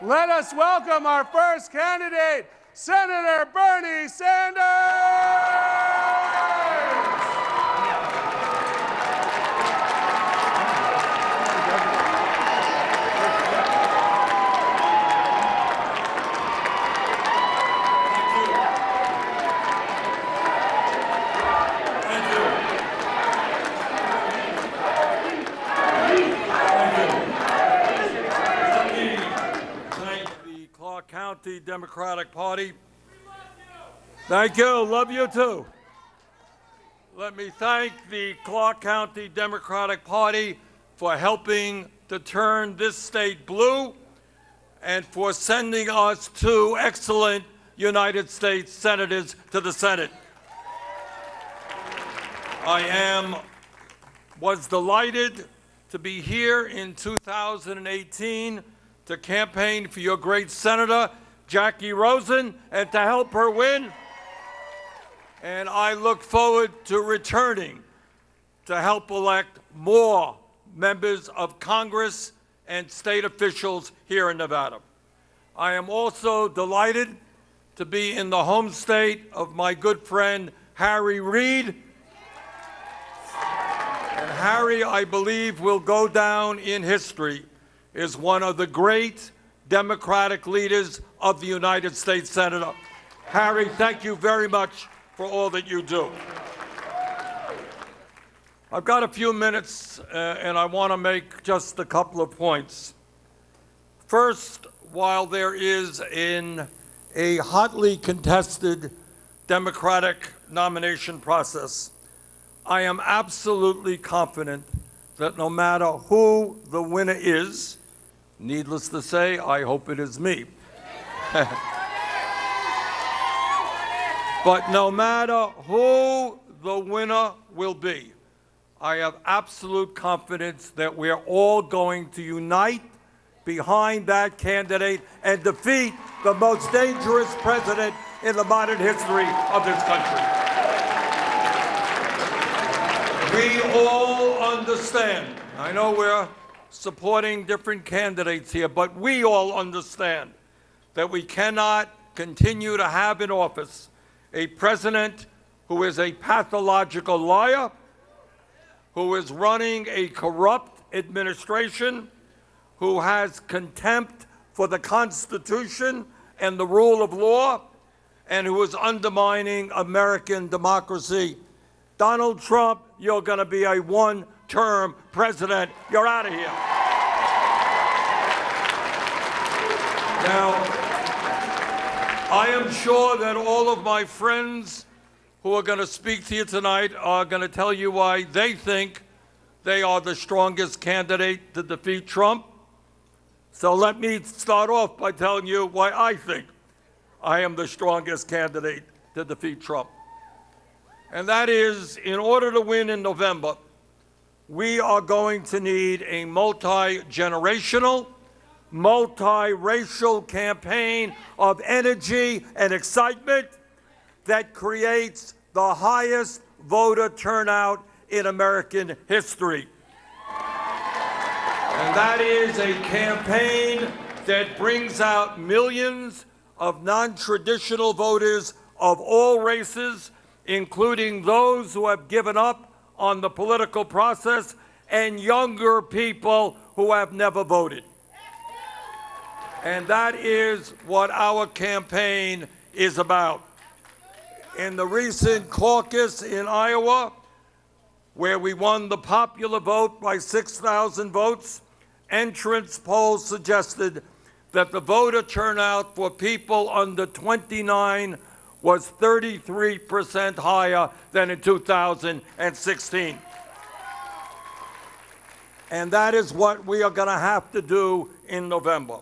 Let us welcome our first candidate, Senator Bernie Sanders! County Democratic Party. Thank you. Love you too. Let me thank the Clark County Democratic Party for helping to turn this state blue and for sending us two excellent United States senators to the Senate. I was delighted to be here in 2018 to campaign for your great Senator, Jackie Rosen, and to help her win. And I look forward to returning to help elect more members of Congress and state officials here in Nevada. I am also delighted to be in the home state of my good friend, Harry Reid. And Harry, I believe, will go down in history is one of the great Democratic leaders of the United States Senate. Harry, thank you very much for all that you do. I've got a few minutes, and I want to make just a couple of points. First, while there is in a hotly contested Democratic nomination process, I am absolutely confident that no matter who the winner is, needless to say, I hope it is me. But no matter who the winner will be, I have absolute confidence that we're all going to unite behind that candidate and defeat the most dangerous president in the modern history of this country. We all understand. I know we're supporting different candidates here, but we all understand that we cannot continue to have in office a president who is a pathological liar, who is running a corrupt administration, who has contempt for the Constitution and the rule of law, and who is undermining American democracy. Donald Trump, you're going to be a one-term president. You're out of here. Now, I am sure that all of my friends who are going to speak to you tonight are going to tell you why they think they are the strongest candidate to defeat Trump. So let me start off by telling you why I think I am the strongest candidate to defeat Trump. And that is, in order to win in November, we are going to need a multi-generational, multi-racial campaign of energy and excitement that creates the highest voter turnout in American history. And that is a campaign that brings out millions of non-traditional voters of all races, including those who have given up on the political process and younger people who have never voted. And that is what our campaign is about. In the recent caucus in Iowa, where we won the popular vote by 6,000 votes, entrance polls suggested that the voter turnout for people under 29 was 33% higher than in 2016. And that is what we are going to have to do in November.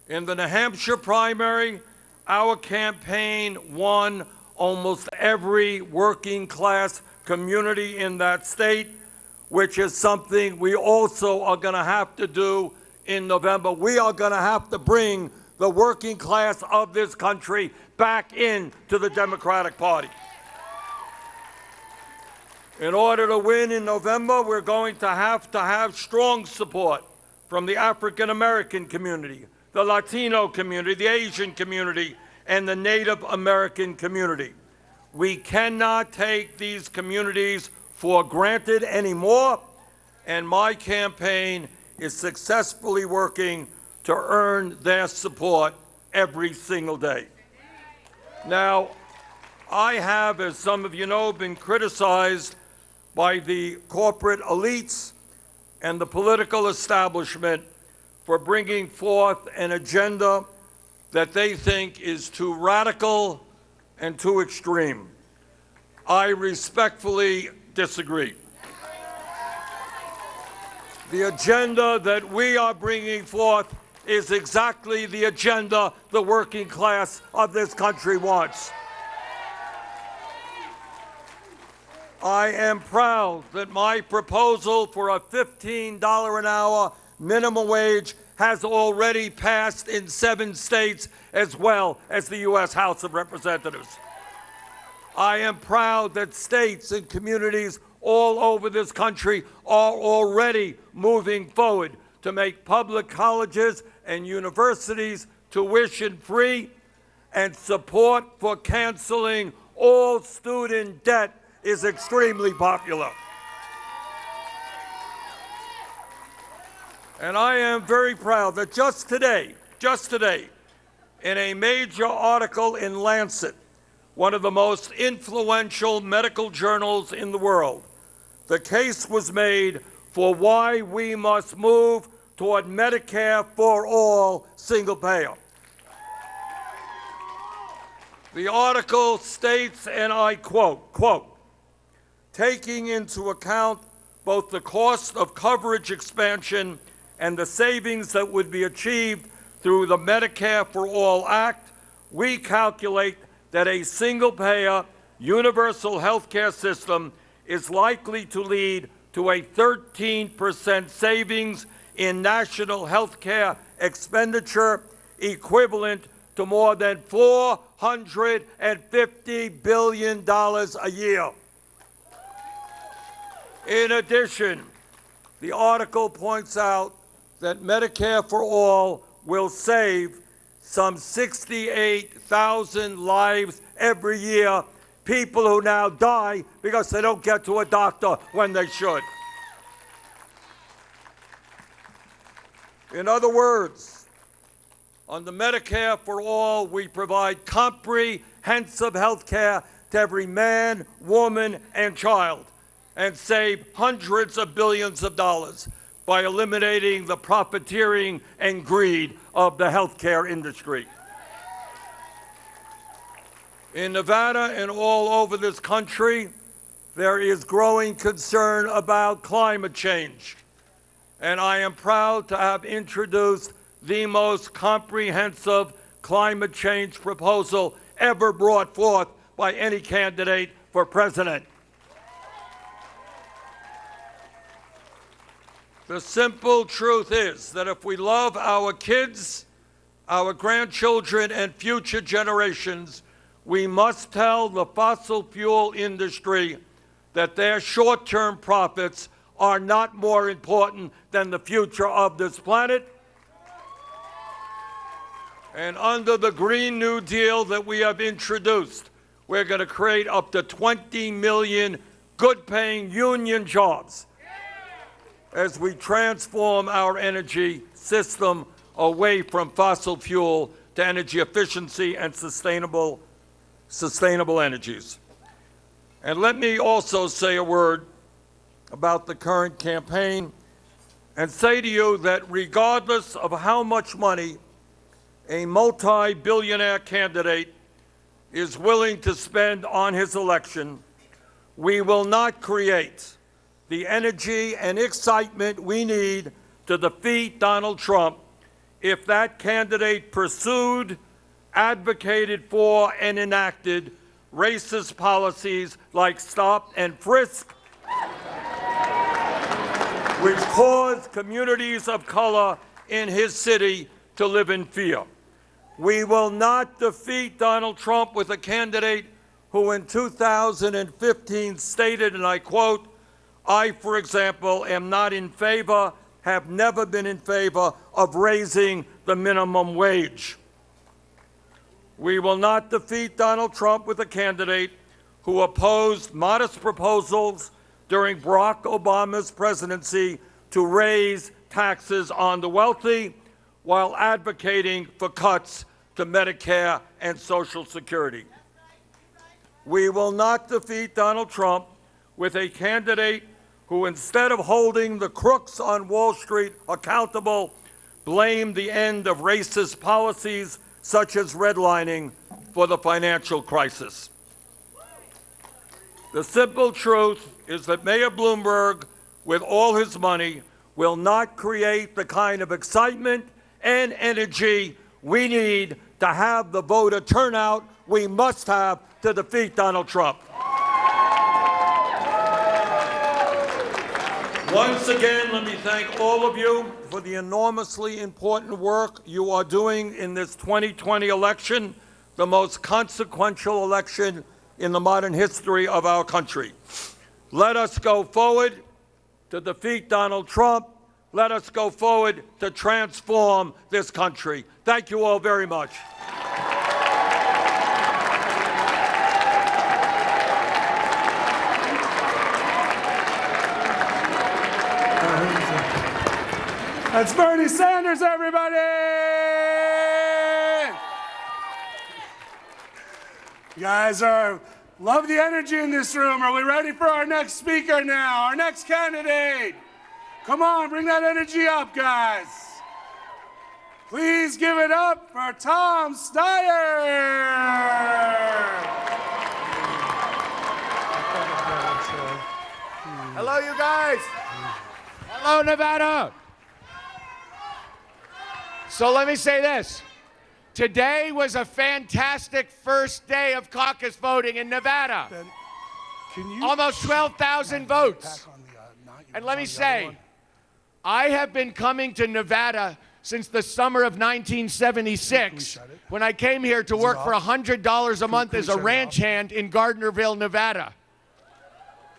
In the New Hampshire primary, our campaign won almost every working class community in that state, which is something we also are going to have to do in November. We are going to have to bring the working class of this country back into the Democratic Party. In order to win in November, we're going to have strong support from the African American community, the Latino community, the Asian community, and the Native American community. We cannot take these communities for granted anymore, and my campaign is successfully working to earn their support every single day. Now, I have, as some of you know, been criticized by the corporate elites and the political establishment for bringing forth an agenda that they think is too radical and too extreme. I respectfully disagree. The agenda that we are bringing forth is exactly the agenda the working class of this country wants. I am proud that my proposal for a $15 an hour minimum wage has already passed in 7 states as well as the U.S. House of Representatives. I am proud that states and communities all over this country are already moving forward to make public colleges and universities tuition-free, and support for canceling all student debt is extremely popular. And I am very proud that just today, in a major article in Lancet, one of the most influential medical journals in the world, the case was made for why we must move toward Medicare for all, single payer. The article states, and I quote, taking into account both the cost of coverage expansion and the savings that would be achieved through the Medicare for All Act, we calculate that a single-payer universal health care system is likely to lead to a 13% savings in national health care expenditure, equivalent to more than $450 billion a year. In addition, the article points out that Medicare for All will save some 68,000 lives every year, people who now die because they don't get to a doctor when they should. In other words, under Medicare for All, we provide comprehensive health care to every man, woman, and child, and save hundreds of billions of dollars by eliminating the profiteering and greed of the healthcare industry. In Nevada and all over this country, there is growing concern about climate change. And I am proud to have introduced the most comprehensive climate change proposal ever brought forth by any candidate for president. The simple truth is that if we love our kids, our grandchildren, and future generations, we must tell the fossil fuel industry that their short-term profits are not more important than the future of this planet. And under the Green New Deal that we have introduced, we're going to create up to 20 million good-paying union jobs as we transform our energy system away from fossil fuel to energy efficiency and sustainable energies. And let me also say a word about the current campaign and say to you that regardless of how much money a multi-billionaire candidate is willing to spend on his election, we will not create the energy and excitement we need to defeat Donald Trump if that candidate pursued, advocated for, and enacted racist policies like stop and frisk, which cause communities of color in his city to live in fear. We will not defeat Donald Trump with a candidate who in 2015 stated, and I quote, "I, for example, am not in favor have never been in favor of raising the minimum wage. We will not defeat Donald Trump with a candidate who opposed modest proposals during Barack Obama's presidency to raise taxes on the wealthy while advocating for cuts to Medicare and Social Security. We will not defeat Donald Trump with a candidate who, instead of holding the crooks on Wall Street accountable, blamed the end of racist policies such as redlining for the financial crisis. The simple truth is that Mayor Bloomberg, with all his money, will not create the kind of excitement and energy we need to have the voter turnout we must have to defeat Donald Trump. Once again, let me thank all of you for the enormously important work you are doing in this 2020 election, the most consequential election in the modern history of our country. Let us go forward to defeat Donald Trump. Let us go forward to transform this country. Thank you all very much. That's Bernie Sanders, everybody! You guys love the energy in this room. Are we ready for our next speaker now? Our next candidate? Come on, bring that energy up, guys. Please give it up for Tom Steyer. Hello, you guys. Hello, Nevada. So let me say this. Today was a fantastic first day of caucus voting in Nevada. Ben, can you almost 12,000 votes. And let me say, I have been coming to Nevada since the summer of 1976 when I came here to work for $100 a month as a ranch hand in Gardnerville, Nevada.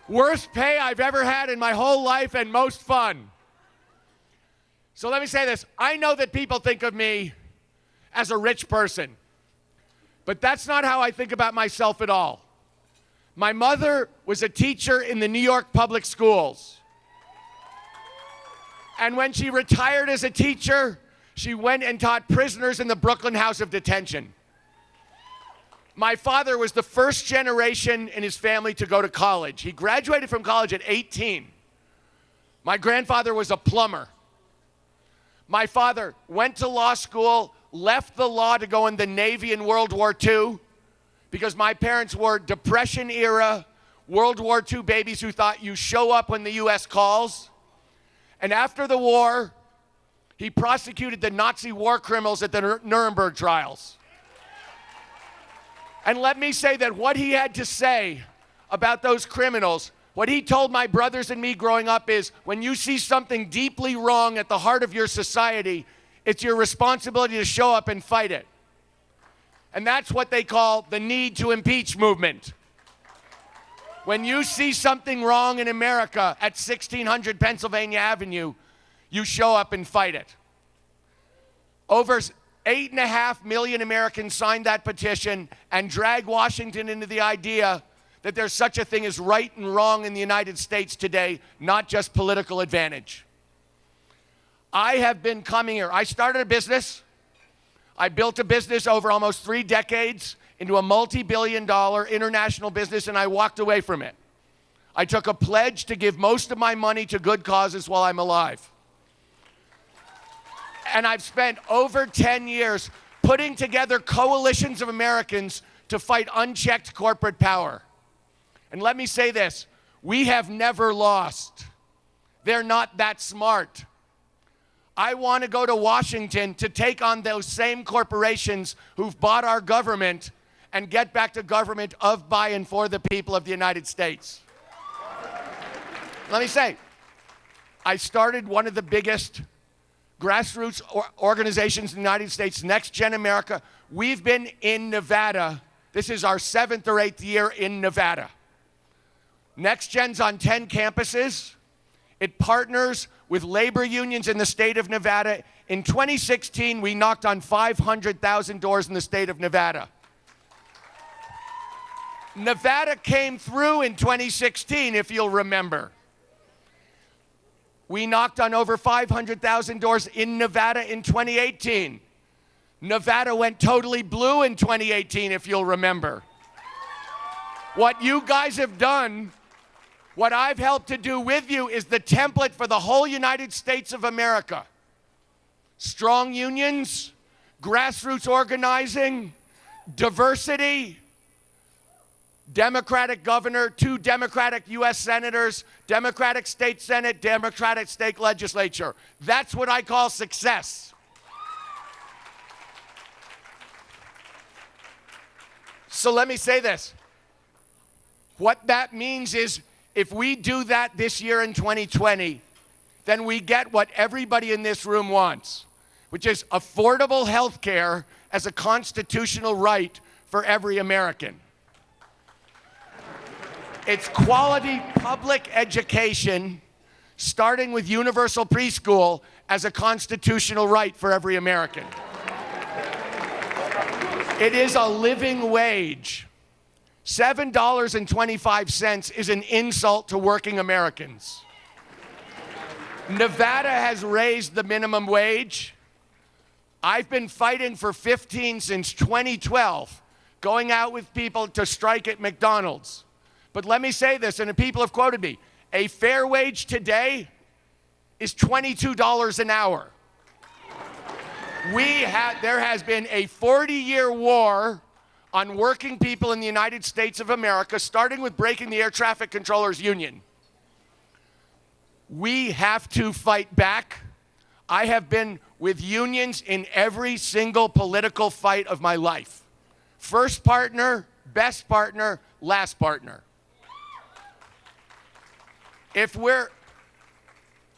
Worst pay I've ever had in my whole life and most fun. So let me say this. I know that people think of me as a rich person, but that's not how I think about myself at all. My mother was a teacher in the New York public schools. And when she retired as a teacher, she went and taught prisoners in the Brooklyn House of Detention. My father was the first generation in his family to go to college. He graduated from college at 18. My grandfather was a plumber. My father went to law school, left the law to go in the Navy in World War II because my parents were Depression-era World War II babies who thought you show up when the U.S. calls. And after the war, he prosecuted the Nazi war criminals at the Nuremberg trials. And let me say that what he had to say about those criminals, what he told my brothers and me growing up is, when you see something deeply wrong at the heart of your society, it's your responsibility to show up and fight it. And that's what they call the need to impeach movement. When you see something wrong in America at 1600 Pennsylvania Avenue, you show up and fight it. Over 8.5 million Americans signed that petition and dragged Washington into the idea that there's such a thing as right and wrong in the United States today, not just political advantage. I have been coming here. I started a business. I built a business over almost 3 decades into a multi-billion-dollar international business, and I walked away from it. I took a pledge to give most of my money to good causes while I'm alive. And I've spent over 10 years putting together coalitions of Americans to fight unchecked corporate power. And let me say this, we have never lost. They're not that smart. I want to go to Washington to take on those same corporations who've bought our government and get back to government of, by, and for the people of the United States. Let me say, I started one of the biggest grassroots organizations in the United States, Next Gen America. We've been in Nevada. This is our 7th or 8th year in Nevada. Next Gen's on 10 campuses. It partners with labor unions in the state of Nevada. In 2016, we knocked on 500,000 doors in the state of Nevada. Nevada came through in 2016, if you'll remember. We knocked on over 500,000 doors in Nevada in 2018. Nevada went totally blue in 2018, if you'll remember. What you guys have done, what I've helped to do with you, is the template for the whole United States of America. Strong unions, grassroots organizing, diversity, Democratic governor, 2 Democratic U.S. senators, Democratic state senate, Democratic state legislature. That's what I call success. So let me say this. What that means is if we do that this year in 2020, then we get what everybody in this room wants, which is affordable health care as a constitutional right for every American. It's quality public education, starting with universal preschool, as a constitutional right for every American. It is a living wage. $7.25 is an insult to working Americans. Nevada has raised the minimum wage. I've been fighting for 15 since 2012, going out with people to strike at McDonald's. But let me say this, and the people have quoted me, a fair wage today is $22 an hour. There has been a 40-year war on working people in the United States of America, starting with breaking the Air Traffic Controllers Union. We have to fight back. I have been with unions in every single political fight of my life. First partner, best partner, last partner.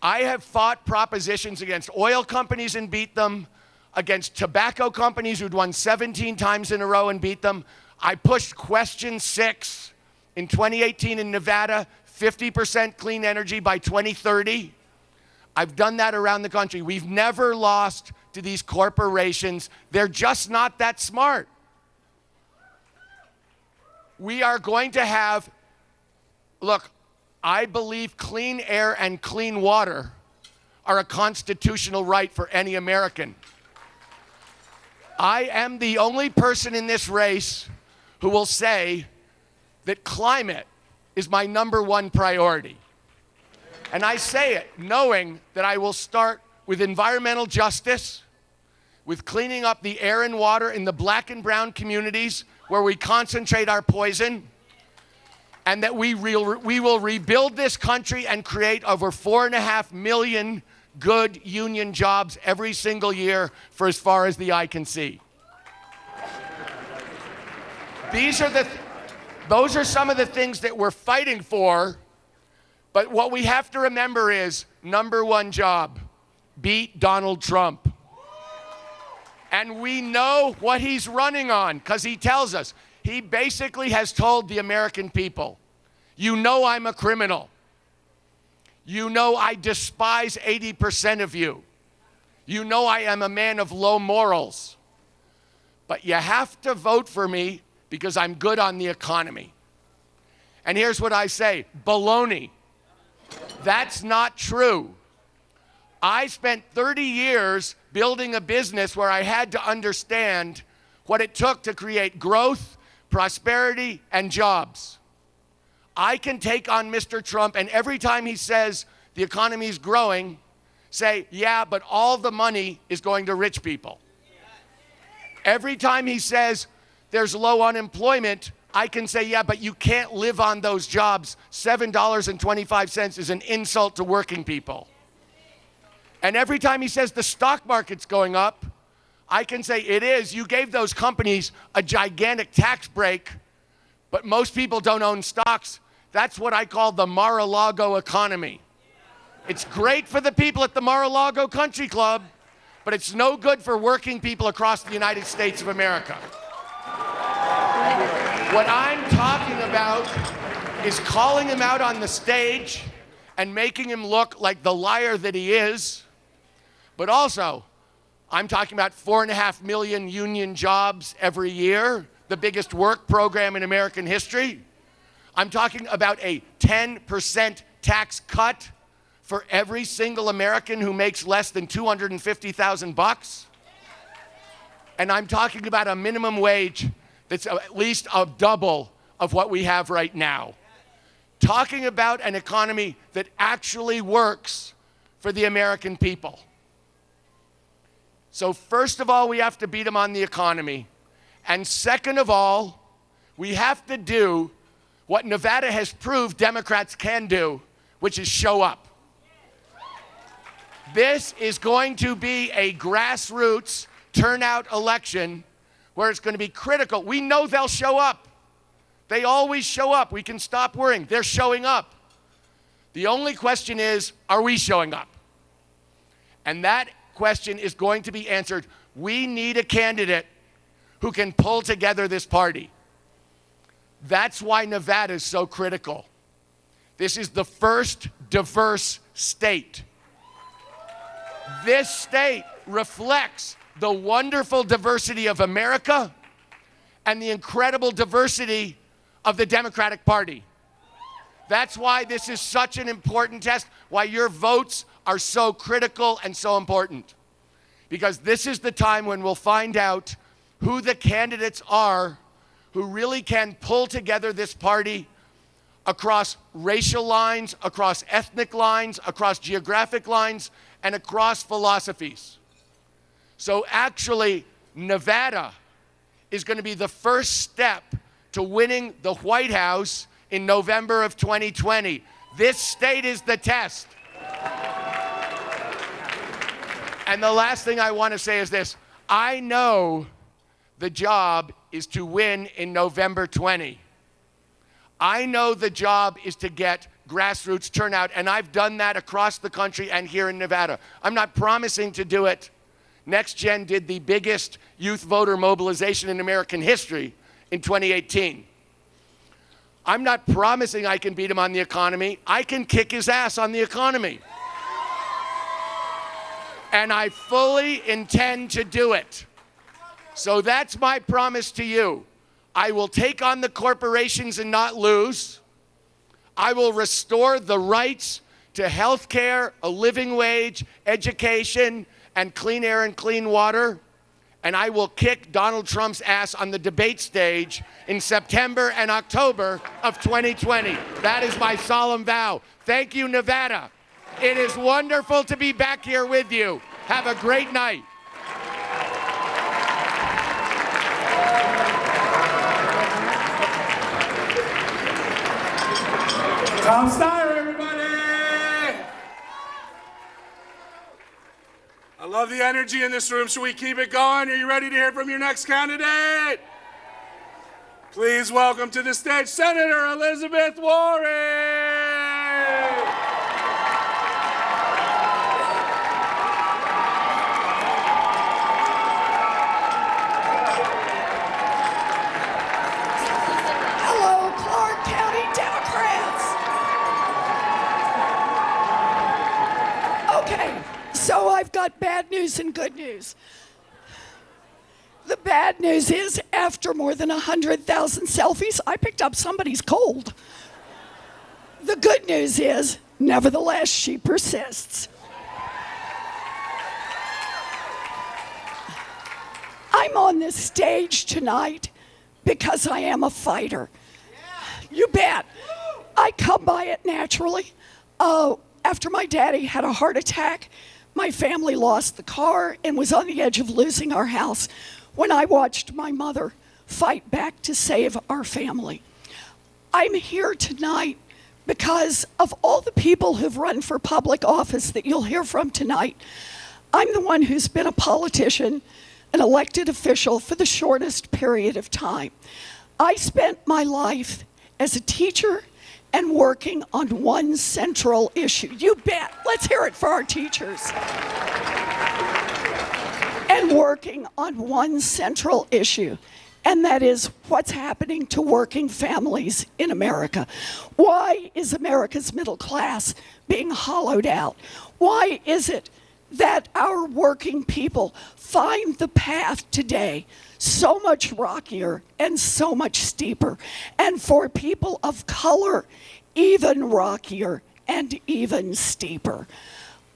I have fought propositions against oil companies and beat them, against tobacco companies who'd won 17 times in a row and beat them. I pushed question 6 in 2018 in Nevada, 50% clean energy by 2030. I've done that around the country. We've never lost to these corporations. They're just not that smart. We are going to have, look, I believe clean air and clean water are a constitutional right for any American. I am the only person in this race who will say that climate is my #1 priority. And I say it knowing that I will start with environmental justice, with cleaning up the air and water in the black and brown communities where we concentrate our poison, and that we will rebuild this country and create over 4.5 million good union jobs every single year for as far as the eye can see. Those are some of the things that we're fighting for, but what we have to remember is #1 job, beat Donald Trump. And we know what he's running on because he tells us. He basically has told the American people, you know I'm a criminal. You know I despise 80% of you. You know I am a man of low morals. But you have to vote for me because I'm good on the economy. And here's what I say, baloney. That's not true. I spent 30 years building a business where I had to understand what it took to create growth, prosperity, and jobs. I can take on Mr. Trump, and every time he says the economy is growing, say, yeah, but all the money is going to rich people. Every time he says there's low unemployment, I can say, yeah, but you can't live on those jobs. $7.25 is an insult to working people. And every time he says the stock market's going up, I can say it is. You gave those companies a gigantic tax break, but most people don't own stocks. That's what I call the Mar-a-Lago economy. It's great for the people at the Mar-a-Lago Country Club, but it's no good for working people across the United States of America. What I'm talking about is calling him out on the stage and making him look like the liar that he is. But also, I'm talking about 4.5 million union jobs every year, the biggest work program in American history. I'm talking about a 10% tax cut for every single American who makes less than $250,000. And I'm talking about a minimum wage that's at least a double of what we have right now. Talking about an economy that actually works for the American people. So first of all, we have to beat them on the economy. And second of all, we have to do what Nevada has proved Democrats can do, which is show up. This is going to be a grassroots turnout election where it's going to be critical. We know they'll show up. They always show up. We can stop worrying. They're showing up. The only question is, are we showing up? And that question is going to be answered. We need a candidate who can pull together this party. That's why Nevada is so critical. This is the first diverse state. This state reflects the wonderful diversity of America and the incredible diversity of the Democratic Party. That's why this is such an important test, why your votes are so critical and so important. Because this is the time when we'll find out who the candidates are who really can pull together this party across racial lines, across ethnic lines, across geographic lines, and across philosophies. So actually, Nevada is going to be the first step to winning the White House in November of 2020. This state is the test. And the last thing I want to say is this. I know the job is to win in November 20. I know the job is to get grassroots turnout, and I've done that across the country and here in Nevada. I'm not promising to do it. Next Gen did the biggest youth voter mobilization in American history in 2018. I'm not promising I can beat him on the economy. I can kick his ass on the economy. And I fully intend to do it. So that's my promise to you. I will take on the corporations and not lose. I will restore the rights to health care, a living wage, education, and clean air and clean water. And I will kick Donald Trump's ass on the debate stage in September and October of 2020. That is my solemn vow. Thank you, Nevada. It is wonderful to be back here with you. Have a great night. Tom Steyer, everybody! I love the energy in this room. Should we keep it going? Are you ready to hear from your next candidate? Please welcome to the stage Senator Elizabeth Warren! So I've got bad news and good news. The bad news is, after more than 100,000 selfies, I picked up somebody's cold. The good news is, nevertheless, she persists. I'm on this stage tonight because I am a fighter. You bet. I come by it naturally. After my daddy had a heart attack, my family lost the car and was on the edge of losing our house when I watched my mother fight back to save our family. I'm here tonight because of all the people who've run for public office that you'll hear from tonight. I'm the one who's been a politician, an elected official for the shortest period of time. I spent my life as a teacher and working on one central issue. You bet. Let's hear it for our teachers. And working on one central issue, and that is what's happening to working families in America. Why is America's middle class being hollowed out? Why is it that our working people find the path today so much rockier and so much steeper, and for people of color, even rockier and even steeper?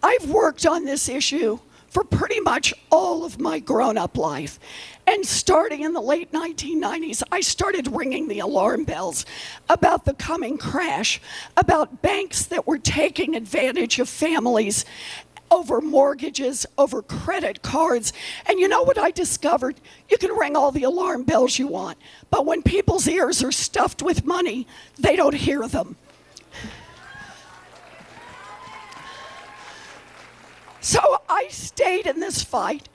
I've worked on this issue for pretty much all of my grown-up life. And starting in the late 1990s, I started ringing the alarm bells about the coming crash, about banks that were taking advantage of families over mortgages, over credit cards. And you know what I discovered? You can ring all the alarm bells you want, but when people's ears are stuffed with money, they don't hear them. So I stayed in this fight,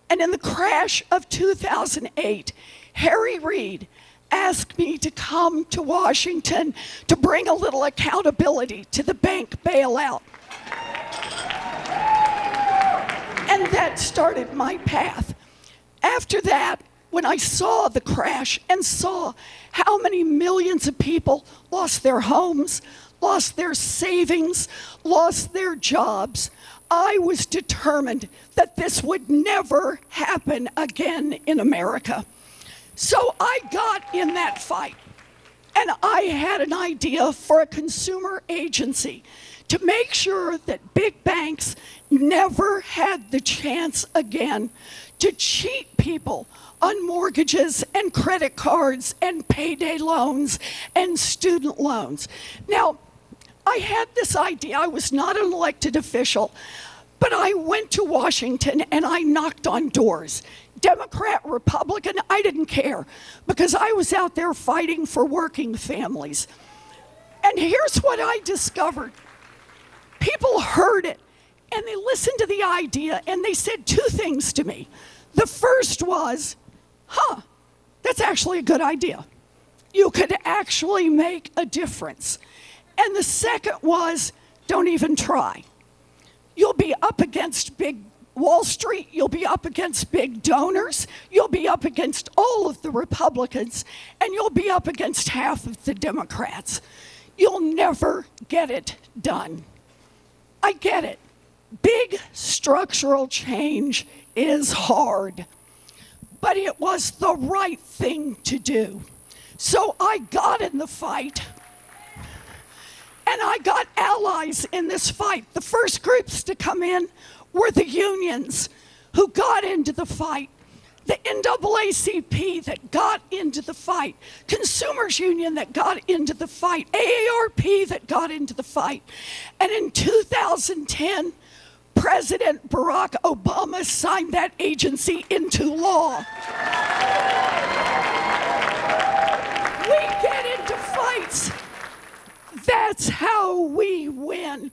and in the crash of 2008, Harry Reid asked me to come to Washington to bring a little accountability to the bank bailout. And that started my path. After that, when I saw the crash and saw how many millions of people lost their homes, lost their savings, lost their jobs, I was determined that this would never happen again in America. So I got in that fight, and I had an idea for a consumer agency to make sure that big banks never had the chance again to cheat people on mortgages and credit cards and payday loans and student loans. Now, I had this idea. I was not an elected official, but I went to Washington and I knocked on doors. Democrat, Republican, I didn't care, because I was out there fighting for working families. And here's what I discovered. People heard it and they listened to the idea and they said two things to me. The first was, that's actually a good idea. You could actually make a difference. And the second was, don't even try. You'll be up against big Wall Street, you'll be up against big donors, you'll be up against all of the Republicans, and you'll be up against half of the Democrats. You'll never get it done. I get it. Big structural change is hard, but it was the right thing to do. So I got in the fight, and I got allies in this fight. The first groups to come in were the unions who got into the fight, the NAACP that got into the fight, Consumers Union that got into the fight, AARP that got into the fight. And in 2010, President Barack Obama signed that agency into law. We get into fights. That's how we win.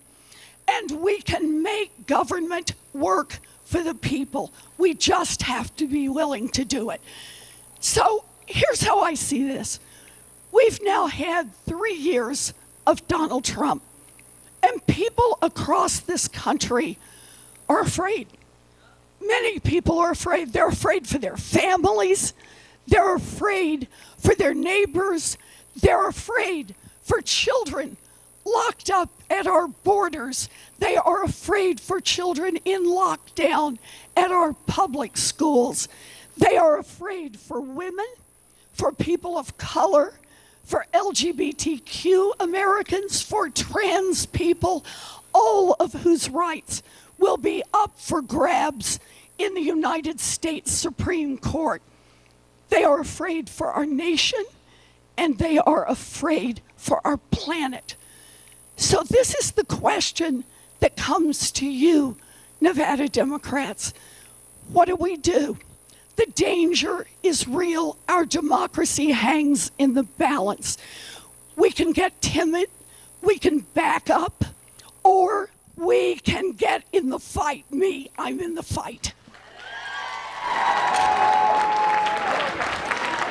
And we can make government work for the people. We just have to be willing to do it. So here's how I see this. We've now had 3 years of Donald Trump, and people across this country are afraid. Many people are afraid. They're afraid for their families. They're afraid for their neighbors. They're afraid for children locked up at our borders. They are afraid for children in lockdown at our public schools. They are afraid for women, for people of color, for LGBTQ Americans, for trans people, all of whose rights will be up for grabs in the United States Supreme Court. They are afraid for our nation, and they are afraid for our planet. So this is the question that comes to you, Nevada Democrats. What do we do? The danger is real. Our democracy hangs in the balance. We can get timid, we can back up, or we can get in the fight. Me, I'm in the fight.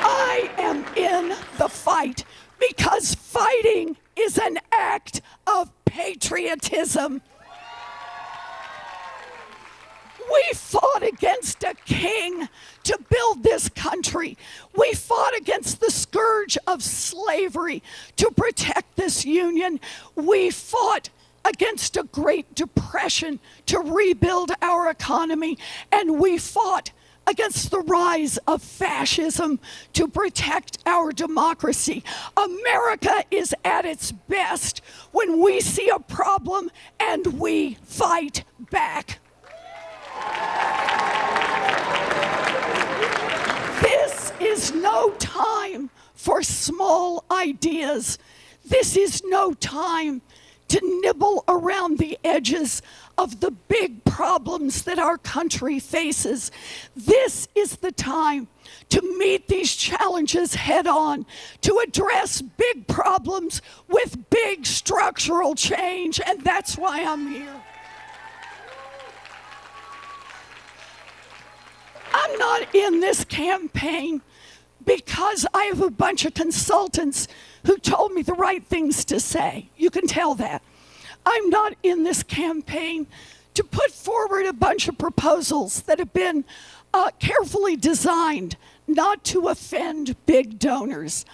I am in the fight because fighting is an act of patriotism. We fought against a king to build this country. We fought against the scourge of slavery to protect this union. We fought against a Great Depression to rebuild our economy. And we fought against the rise of fascism to protect our democracy. America is at its best when we see a problem and we fight back. This is no time for small ideas. This is no time to nibble around the edges of the big problems that our country faces. This is the time to meet these challenges head on, to address big problems with big structural change, and that's why I'm here. I'm not in this campaign because I have a bunch of consultants who told me the right things to say. You can tell that. I'm not in this campaign to put forward a bunch of proposals that have been carefully designed not to offend big donors.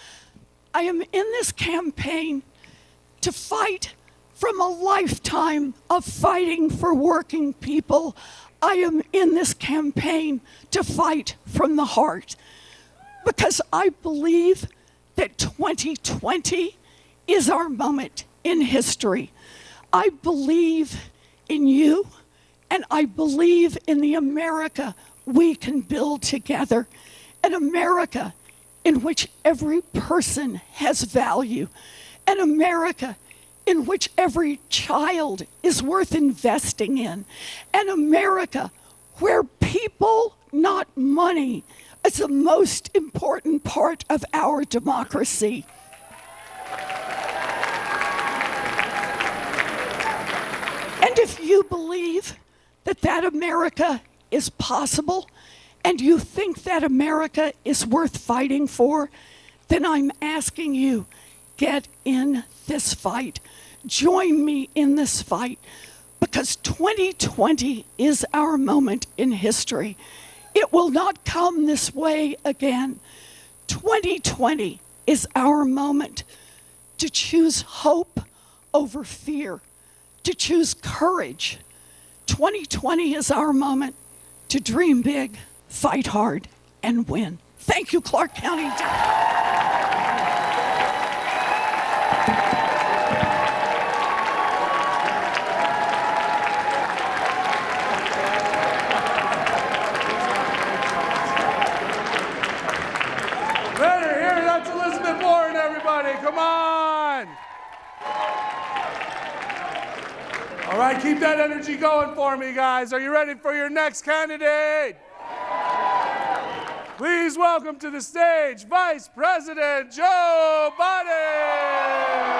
I am in this campaign to fight from a lifetime of fighting for working people. I am in this campaign to fight from the heart because I believe that 2020 is our moment in history. I believe in you, and I believe in the America we can build together, an America in which every person has value, an America in which every child is worth investing in, an America where people, not money, is the most important part of our democracy. And if you believe that that America is possible, and you think that America is worth fighting for, then I'm asking you, get in this fight. Join me in this fight, because 2020 is our moment in history. It will not come this way again. 2020 is our moment to choose hope over fear, to choose courage. 2020 is our moment to dream big, fight hard, and win. Thank you, Clark County. Come on! All right, keep that energy going for me, guys. Are you ready for your next candidate? Please welcome to the stage Vice President Joe Biden!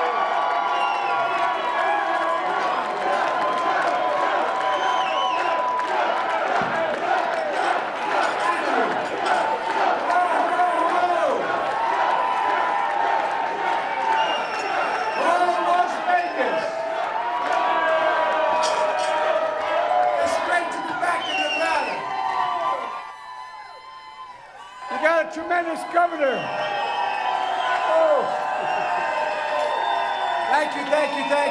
Tremendous governor. Oh. Thank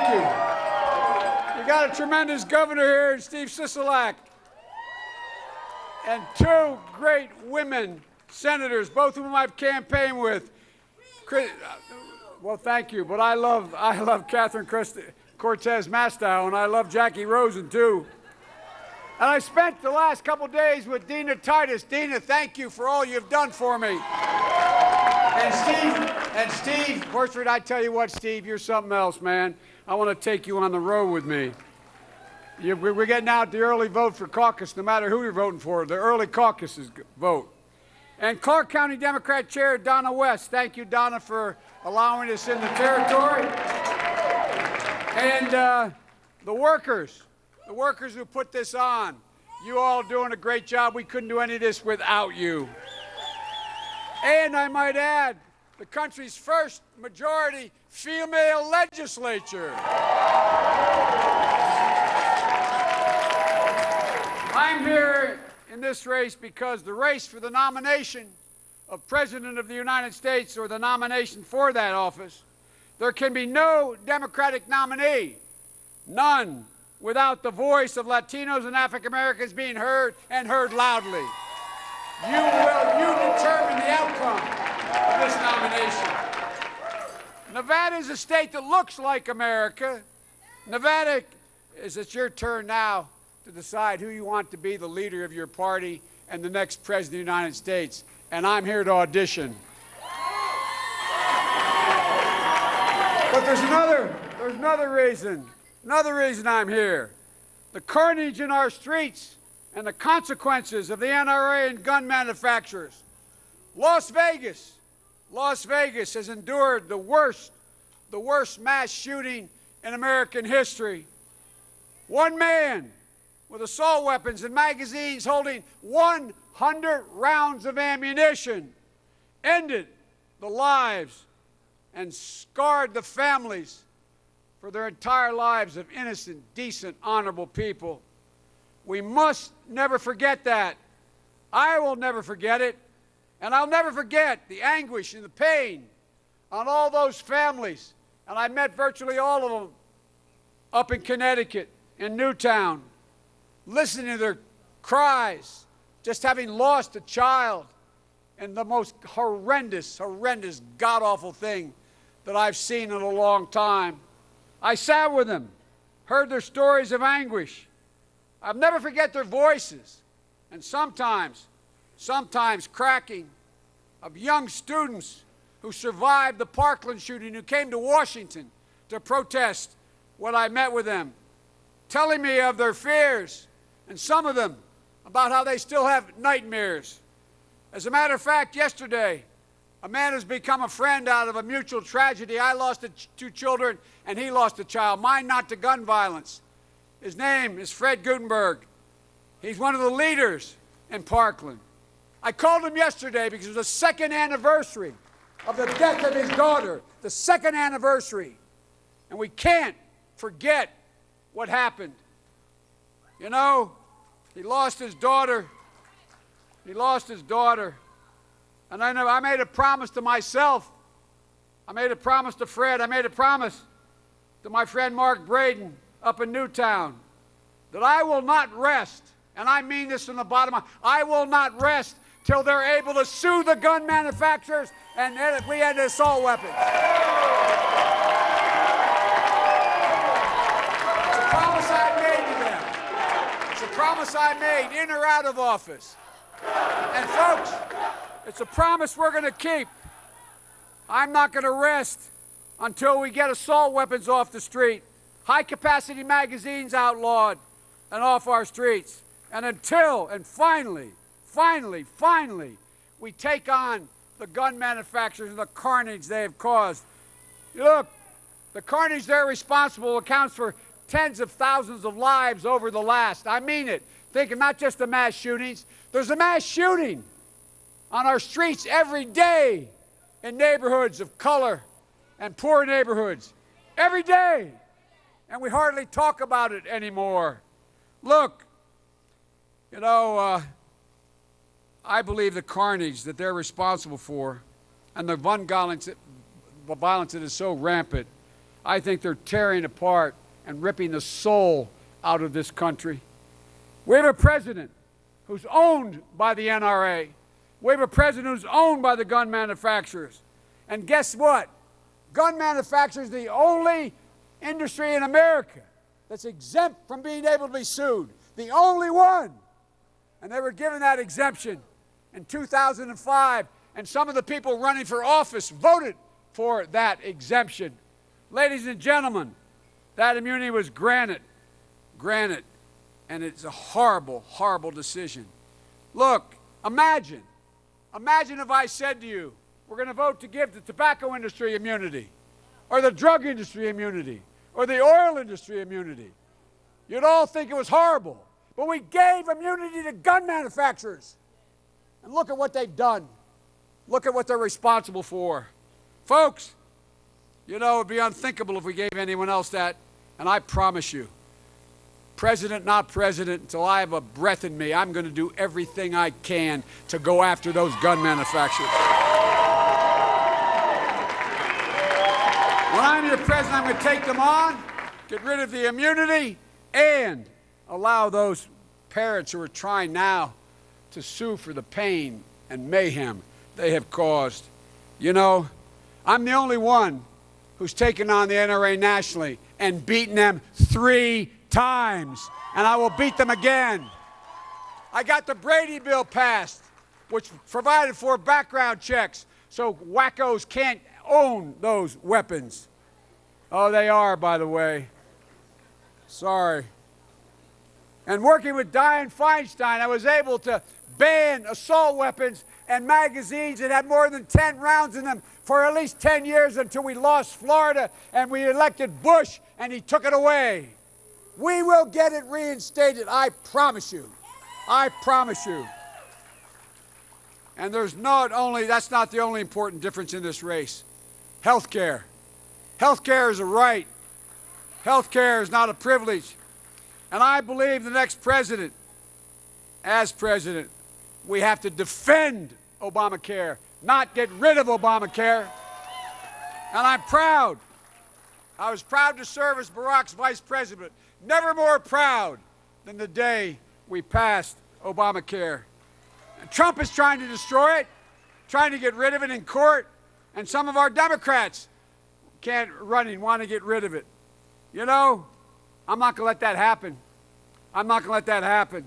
you. You got a tremendous governor here, Steve Sisolak. And two great women senators, both of whom I've campaigned with. Well, thank you, but I love Catherine Cortez Masto, and I love Jackie Rosen, too. And I spent the last couple days with Dina Titus. Dina, thank you for all you've done for me. And Steve, Horford, I tell you what, Steve, you're something else, man. I want to take you on the road with me. We're getting out the early vote for caucus, no matter who you're voting for, the early caucuses vote. And Clark County Democrat Chair Donna West, thank you, Donna, for allowing us in the territory. And the workers who put this on, you all doing a great job. We couldn't do any of this without you. And I might add, the country's first majority female legislature. I'm here in this race because the race for the nomination of President of the United States, or the nomination for that office, there can be no Democratic nominee, none, without the voice of Latinos and African Americans being heard, and heard loudly. You determine the outcome of this nomination. Nevada is a state that looks like America. Nevada, it's your turn now to decide who you want to be the leader of your party and the next president of the United States. And I'm here to audition. But there's another reason I'm here. The carnage in our streets and the consequences of the NRA and gun manufacturers. Las Vegas has endured the worst mass shooting in American history. One man with assault weapons and magazines holding 100 rounds of ammunition ended the lives and scarred the families for their entire lives of innocent, decent, honorable people. We must never forget that. I will never forget it, and I'll never forget the anguish and the pain on all those families. And I met virtually all of them up in Connecticut, in Newtown, listening to their cries, just having lost a child, and the most horrendous, god-awful thing that I've seen in a long time. I sat with them, heard their stories of anguish. I'll never forget their voices, and sometimes cracking, of young students who survived the Parkland shooting, who came to Washington to protest when I met with them, telling me of their fears, and some of them about how they still have nightmares. As a matter of fact, yesterday, a man has become a friend out of a mutual tragedy. I lost two children, and he lost a child. Mine not to gun violence. His name is Fred Gutenberg. He's one of the leaders in Parkland. I called him yesterday because it was the second anniversary of the death of his daughter, the second anniversary. And we can't forget what happened. You know, he lost his daughter. And I made a promise to myself. I made a promise to Fred. I made a promise to my friend Mark Braden up in Newtown that I will not rest, and I mean this from the bottom of I will not rest till they're able to sue the gun manufacturers and we had the assault weapons. It's a promise I made to them. It's a promise I made, in or out of office. And folks, it's a promise we're going to keep. I'm not going to rest until we get assault weapons off the street, high-capacity magazines outlawed and off our streets, and until, and finally, we take on the gun manufacturers and the carnage they have caused. Look, the carnage they're responsible accounts for tens of thousands of lives over the last. I mean it. Think of not just the mass shootings. There's a mass shooting on our streets every day in neighborhoods of color and poor neighborhoods. Every day. And we hardly talk about it anymore. Look, you know, I believe the carnage that they're responsible for and the violence that is so rampant, I think they're tearing apart and ripping the soul out of this country. We have a president who's owned by the NRA. We have a president who's owned by the gun manufacturers. And guess what? Gun manufacturers are the only industry in America that's exempt from being able to be sued. The only one. And they were given that exemption in 2005, and some of the people running for office voted for that exemption. Ladies and gentlemen, that immunity was granted, and it's a horrible, horrible decision. Look, imagine if I said to you, we're going to vote to give the tobacco industry immunity, or the drug industry immunity, or the oil industry immunity. You'd all think it was horrible. But we gave immunity to gun manufacturers. And look at what they've done. Look at what they're responsible for. Folks, you know, it would be unthinkable if we gave anyone else that. And I promise you, president, not president, until I have a breath in me, I'm going to do everything I can to go after those gun manufacturers. When I'm your president, I'm going to take them on, get rid of the immunity, and allow those parents who are trying now to sue for the pain and mayhem they have caused. You know, I'm the only one who's taken on the NRA nationally and beaten them 3 times, and I will beat them again. I got the Brady bill passed, which provided for background checks so wackos can't own those weapons. Oh, they are, by the way. Sorry. And working with Dianne Feinstein, I was able to ban assault weapons and magazines that had more than 10 rounds in them for at least 10 years until we lost Florida and we elected Bush and he took it away. We will get it reinstated, I promise you. I promise you. And that's not the only important difference in this race. Health care. Health care is a right. Health care is not a privilege. And I believe the next president, as president, we have to defend Obamacare, not get rid of Obamacare. And I'm proud. I was proud to serve as Barack's vice president. Never more proud than the day we passed Obamacare. And Trump is trying to destroy it, trying to get rid of it in court, and some of our Democrats want to get rid of it. You know, I'm not going to let that happen. I'm not going to let that happen.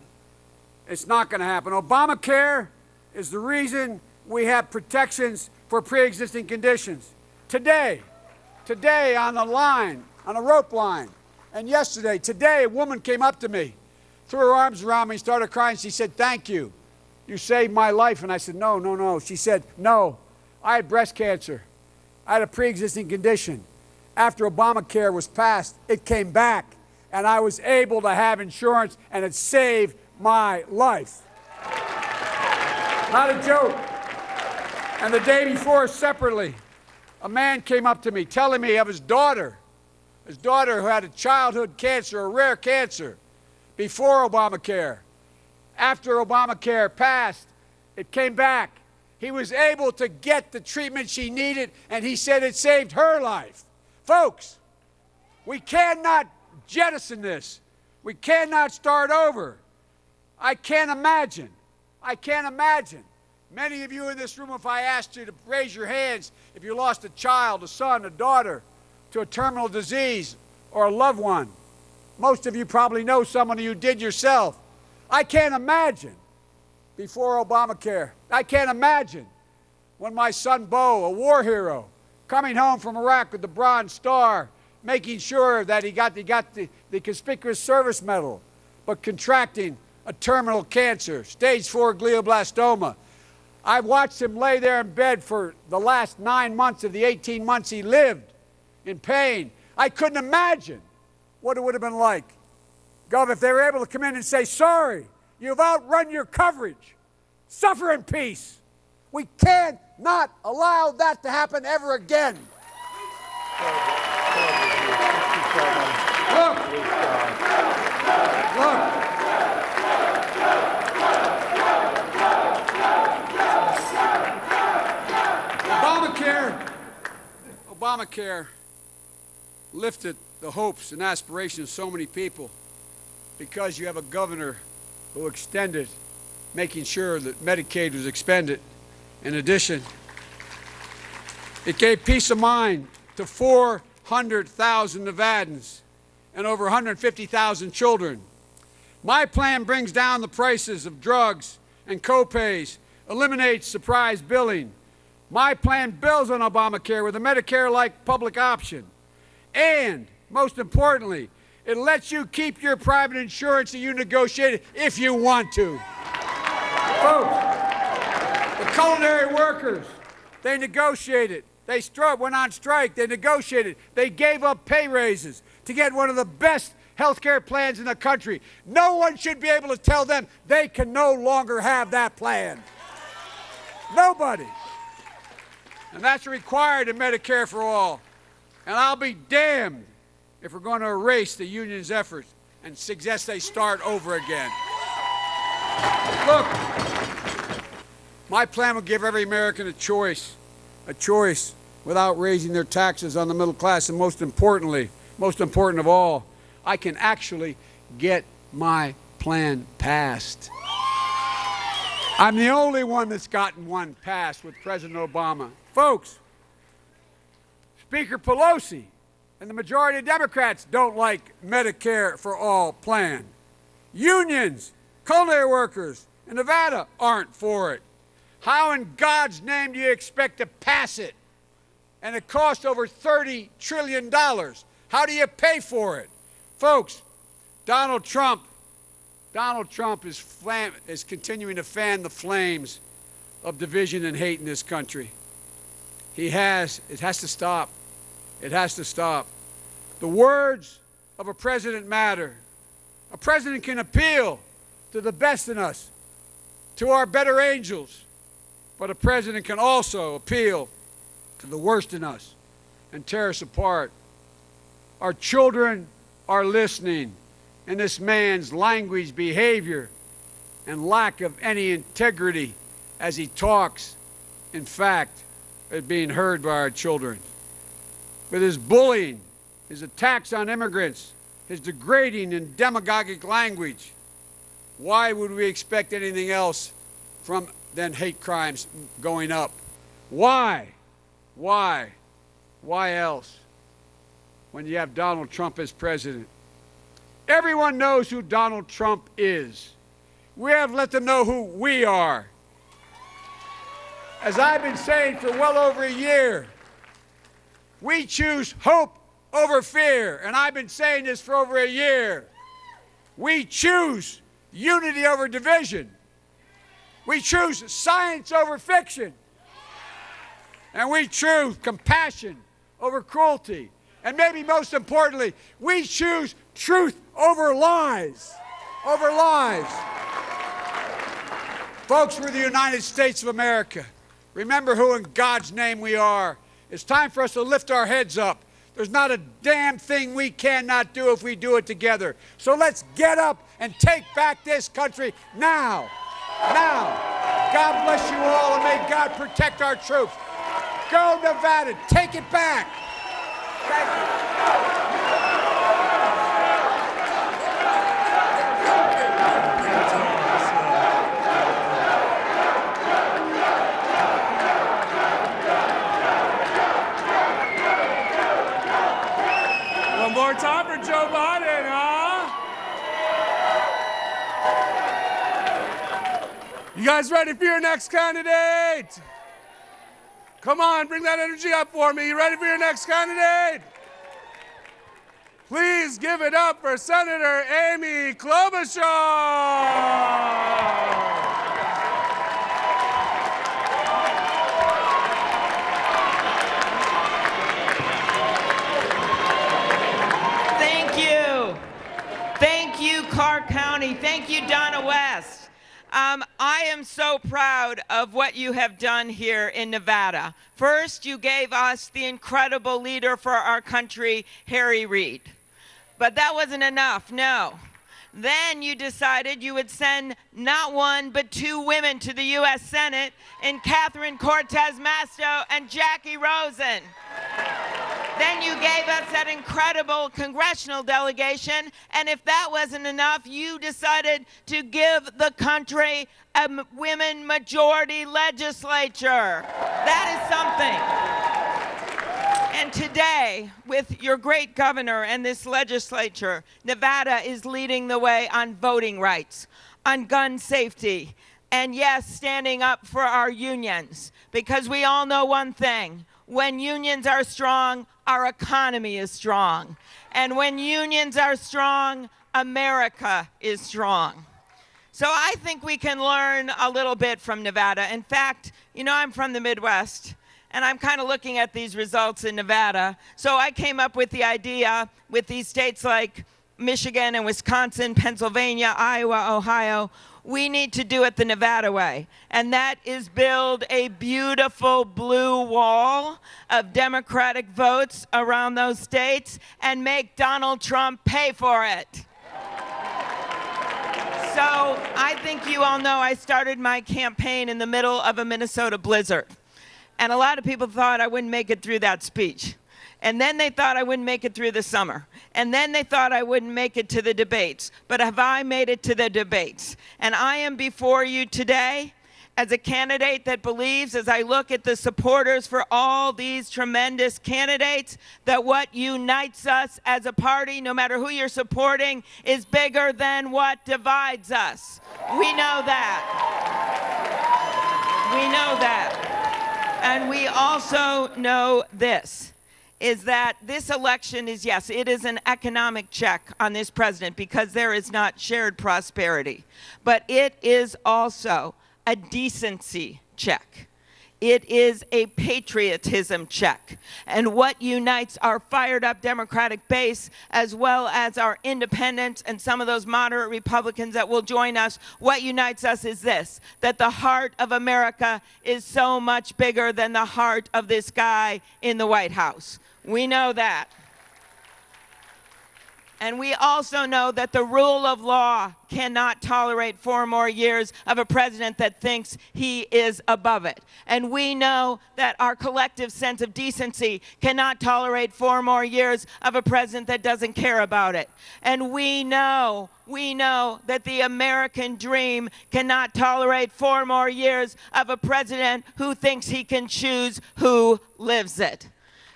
It's not going to happen. Obamacare is the reason we have protections for pre-existing conditions. Today on the line, on a rope line, and today, a woman came up to me, threw her arms around me, started crying. She said, "Thank you. You saved my life." And I said, No. She said, "No, I had breast cancer. I had a pre-existing condition. After Obamacare was passed, it came back, and I was able to have insurance, and it saved my life." Not a joke. And the day before, separately, a man came up to me telling me of his daughter who had a childhood cancer, a rare cancer, before Obamacare. After Obamacare passed, it came back. He was able to get the treatment she needed, and he said it saved her life. Folks, we cannot jettison this. We cannot start over. I can't imagine. Many of you in this room, if I asked you to raise your hands, if you lost a child, a son, a daughter, to a terminal disease or a loved one. Most of you probably know someone you did yourself. I can't imagine before Obamacare. I can't imagine when my son Bo, a war hero, coming home from Iraq with the Bronze Star, making sure that he got the Conspicuous Service Medal, but contracting a terminal cancer, stage 4 glioblastoma. I watched him lay there in bed for the last 9 months of the 18 months he lived in pain. I couldn't imagine what it would have been like. Gov, if they were able to come in and say, "Sorry, you've outrun your coverage. Suffer in peace." We cannot allow that to happen ever again. Look. Obamacare lifted the hopes and aspirations of so many people because you have a governor who extended, making sure that Medicaid was expended. In addition, it gave peace of mind to 400,000 Nevadans and over 150,000 children. My plan brings down the prices of drugs and co-pays, eliminates surprise billing. My plan builds on Obamacare with a Medicare-like public option. And, most importantly, it lets you keep your private insurance that you negotiated if you want to. Folks, the culinary workers, they negotiated. They went on strike. They negotiated. They gave up pay raises to get one of the best health care plans in the country. No one should be able to tell them they can no longer have that plan. Nobody. And that's required in Medicare for all. And I'll be damned if we're going to erase the union's efforts and suggest they start over again. Look, my plan would give every American a choice without raising their taxes on the middle class, and most importantly, most important of all, I can actually get my plan passed. I'm the only one that's gotten one passed with President Obama. Folks, Speaker Pelosi and the majority of Democrats don't like Medicare for all plan. Unions, culinary workers in Nevada aren't for it. How in God's name do you expect to pass it? And it costs over $30 trillion. How do you pay for it? Folks, Donald Trump is continuing to fan the flames of division and hate in this country. It has to stop. It has to stop. The words of a president matter. A president can appeal to the best in us, to our better angels, but a president can also appeal to the worst in us and tear us apart. Our children are listening, and this man's language, behavior, and lack of any integrity as he talks, in fact, is being heard by our children. With his bullying, his attacks on immigrants, his degrading and demagogic language, why would we expect anything else from then hate crimes going up? Why? Why else? When you have Donald Trump as president. Everyone knows who Donald Trump is. We have let them know who we are. As I've been saying for well over a year, we choose hope over fear. And I've been saying this for over a year. We choose unity over division. We choose science over fiction. And we choose compassion over cruelty. And maybe most importantly, we choose truth over lies. Over lies. Folks, we're the United States of America. Remember who in God's name we are. It's time for us to lift our heads up. There's not a damn thing we cannot do if we do it together. So let's get up and take back this country now. Now. God bless you all, and may God protect our troops. Go Nevada. Take it back. Thank you. One more time for Joe Biden, huh? You guys ready for your next candidate? Come on, bring that energy up for me. You ready for your next candidate? Please give it up for Senator Amy Klobuchar. Thank you, Clark County. Thank you, Donna West. I am so proud of what you have done here in Nevada. First, you gave us the incredible leader for our country, Harry Reid. But that wasn't enough, no. Then you decided you would send not one, but two women to the U.S. Senate in Catherine Cortez Masto and Jackie Rosen. Then you gave us that incredible congressional delegation, and if that wasn't enough, you decided to give the country a women majority legislature. That is something. And today, with your great governor and this legislature, Nevada is leading the way on voting rights, on gun safety, and yes, standing up for our unions, because we all know one thing. When unions are strong, our economy is strong. And when unions are strong, America is strong. So I think we can learn a little bit from Nevada. In fact, you know, I'm from the Midwest, and I'm kind of looking at these results in Nevada. So I came up with the idea with these states like Michigan and Wisconsin, Pennsylvania, Iowa, Ohio. We need to do it the Nevada way, and that is build a beautiful blue wall of Democratic votes around those states and make Donald Trump pay for it. So I think you all know I started my campaign in the middle of a Minnesota blizzard. And a lot of people thought I wouldn't make it through that speech. And then they thought I wouldn't make it through the summer. And then they thought I wouldn't make it to the debates. But have I made it to the debates? And I am before you today as a candidate that believes, as I look at the supporters for all these tremendous candidates, that what unites us as a party, no matter who you're supporting, is bigger than what divides us. We know that. We know that. And we also know this, is that this election is, yes, it is an economic check on this president because there is not shared prosperity. But it is also a decency check. It is a patriotism check. And what unites our fired up Democratic base, as well as our independents and some of those moderate Republicans that will join us, what unites us is this, that the heart of America is so much bigger than the heart of this guy in the White House. We know that. And we also know that the rule of law cannot tolerate 4 more years of a president that thinks he is above it. And we know that our collective sense of decency cannot tolerate 4 more years of a president that doesn't care about it. And we know that the American dream cannot tolerate 4 more years of a president who thinks he can choose who lives it.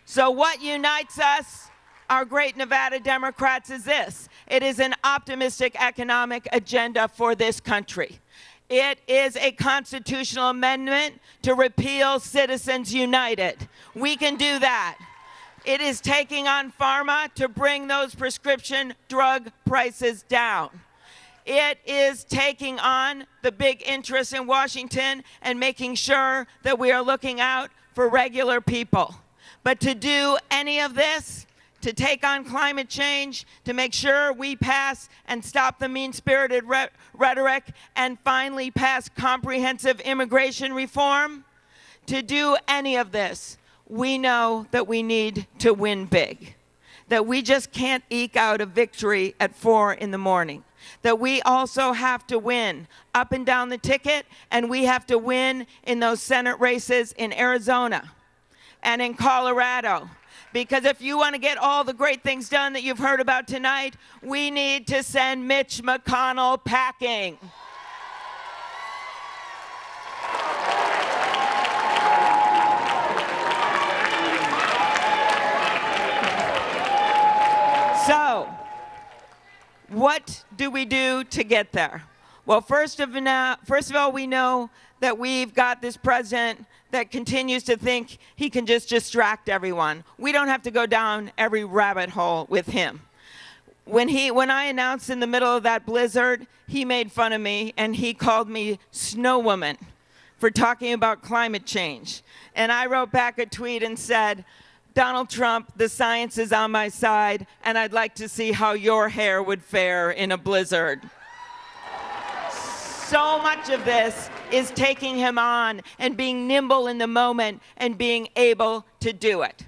So what unites us, our great Nevada Democrats, is this. It is an optimistic economic agenda for this country. It is a constitutional amendment to repeal Citizens United. We can do that. It is taking on pharma to bring those prescription drug prices down. It is taking on the big interests in Washington and making sure that we are looking out for regular people. But to do any of this, to take on climate change, to make sure we pass and stop the mean-spirited rhetoric and finally pass comprehensive immigration reform, to do any of this, we know that we need to win big, that we just can't eke out a victory at 4 in the morning, that we also have to win up and down the ticket, and we have to win in those Senate races in Arizona and in Colorado. Because if you want to get all the great things done that you've heard about tonight, we need to send Mitch McConnell packing. So, what do we do to get there? Well, first of all, we know that we've got this president that continues to think he can just distract everyone. We don't have to go down every rabbit hole with him. When I announced in the middle of that blizzard, he made fun of me and he called me Snow Woman for talking about climate change. And I wrote back a tweet and said, Donald Trump, the science is on my side, and I'd like to see how your hair would fare in a blizzard. So much of this is taking him on and being nimble in the moment and being able to do it.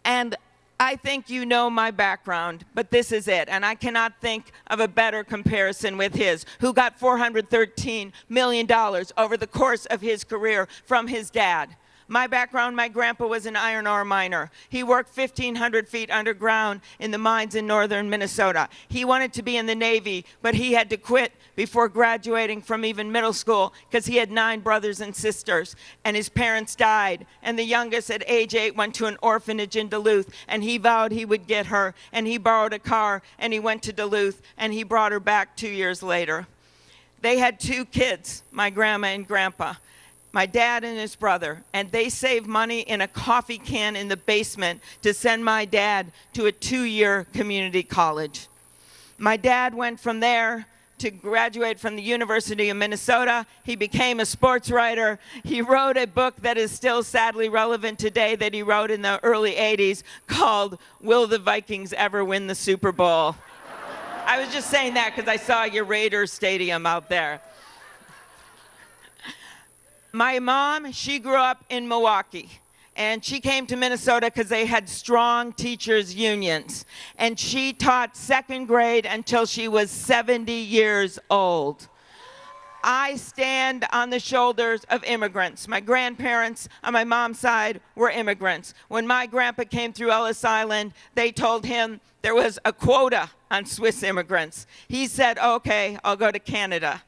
And I think you know my background, but this is it. And I cannot think of a better comparison with his, who got $413 million over the course of his career from his dad. My background, my grandpa was an iron ore miner. He worked 1,500 feet underground in the mines in northern Minnesota. He wanted to be in the Navy, but he had to quit before graduating from even middle school because he had 9 brothers and sisters, and his parents died. And the youngest at age 8 went to an orphanage in Duluth, and he vowed he would get her, and he borrowed a car, and he went to Duluth, and he brought her back 2 years later. They had 2 kids, my grandma and grandpa. My dad and his brother, and they saved money in a coffee can in the basement to send my dad to a 2-year community college. My dad went from there to graduate from the University of Minnesota. He became a sports writer. He wrote a book that is still sadly relevant today that he wrote in the early 80s called Will the Vikings Ever Win the Super Bowl? I was just saying that because I saw your Raiders stadium out there. My mom, she grew up in Milwaukee. And she came to Minnesota because they had strong teachers' unions. And she taught second grade until she was 70 years old. I stand on the shoulders of immigrants. My grandparents on my mom's side were immigrants. When my grandpa came through Ellis Island, they told him there was a quota on Swiss immigrants. He said, okay, I'll go to Canada.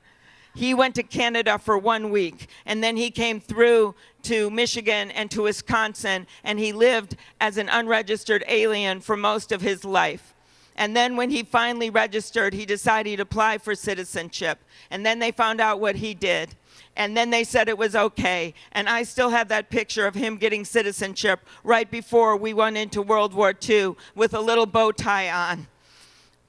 He went to Canada for 1 week, and then he came through to Michigan and to Wisconsin, and he lived as an unregistered alien for most of his life. And then when he finally registered, he decided he'd apply for citizenship. And then they found out what he did. And then they said it was okay. And I still have that picture of him getting citizenship right before we went into World War II with a little bow tie on.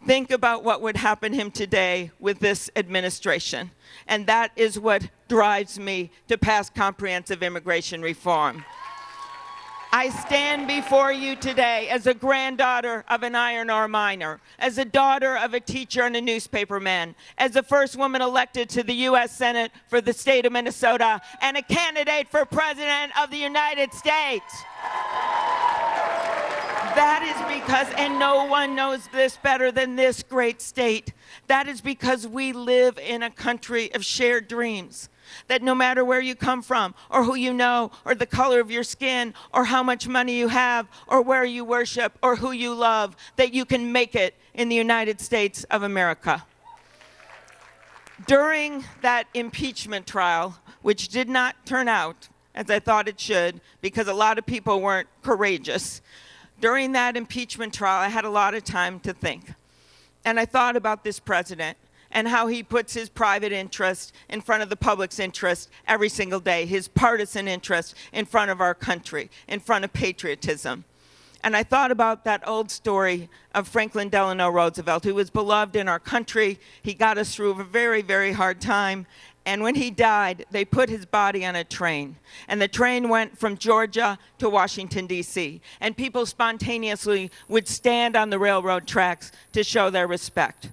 Think about what would happen to him today with this administration. And that is what drives me to pass comprehensive immigration reform. I stand before you today as a granddaughter of an iron ore miner, as a daughter of a teacher and a newspaperman, as the first woman elected to the U.S. Senate for the state of Minnesota, and a candidate for President of the United States. That is because, and no one knows this better than this great state, that is because we live in a country of shared dreams. That no matter where you come from, or who you know, or the color of your skin, or how much money you have, or where you worship, or who you love, that you can make it in the United States of America. During that impeachment trial, which did not turn out as I thought it should, because a lot of people weren't courageous, during that impeachment trial, I had a lot of time to think. And I thought about this president and how he puts his private interest in front of the public's interest every single day, his partisan interest in front of our country, in front of patriotism. And I thought about that old story of Franklin Delano Roosevelt, who was beloved in our country. He got us through a very, very hard time. And when he died, they put his body on a train. And the train went from Georgia to Washington, D.C. And people spontaneously would stand on the railroad tracks to show their respect.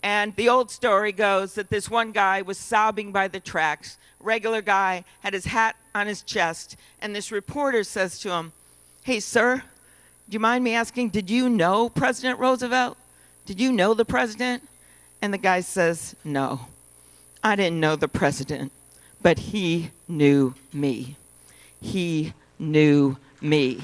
And the old story goes that this one guy was sobbing by the tracks, regular guy, had his hat on his chest, and this reporter says to him, "Hey, sir, do you mind me asking, did you know President Roosevelt? Did you know the president?" And the guy says, "No, I didn't know the president, but he knew me. He knew me."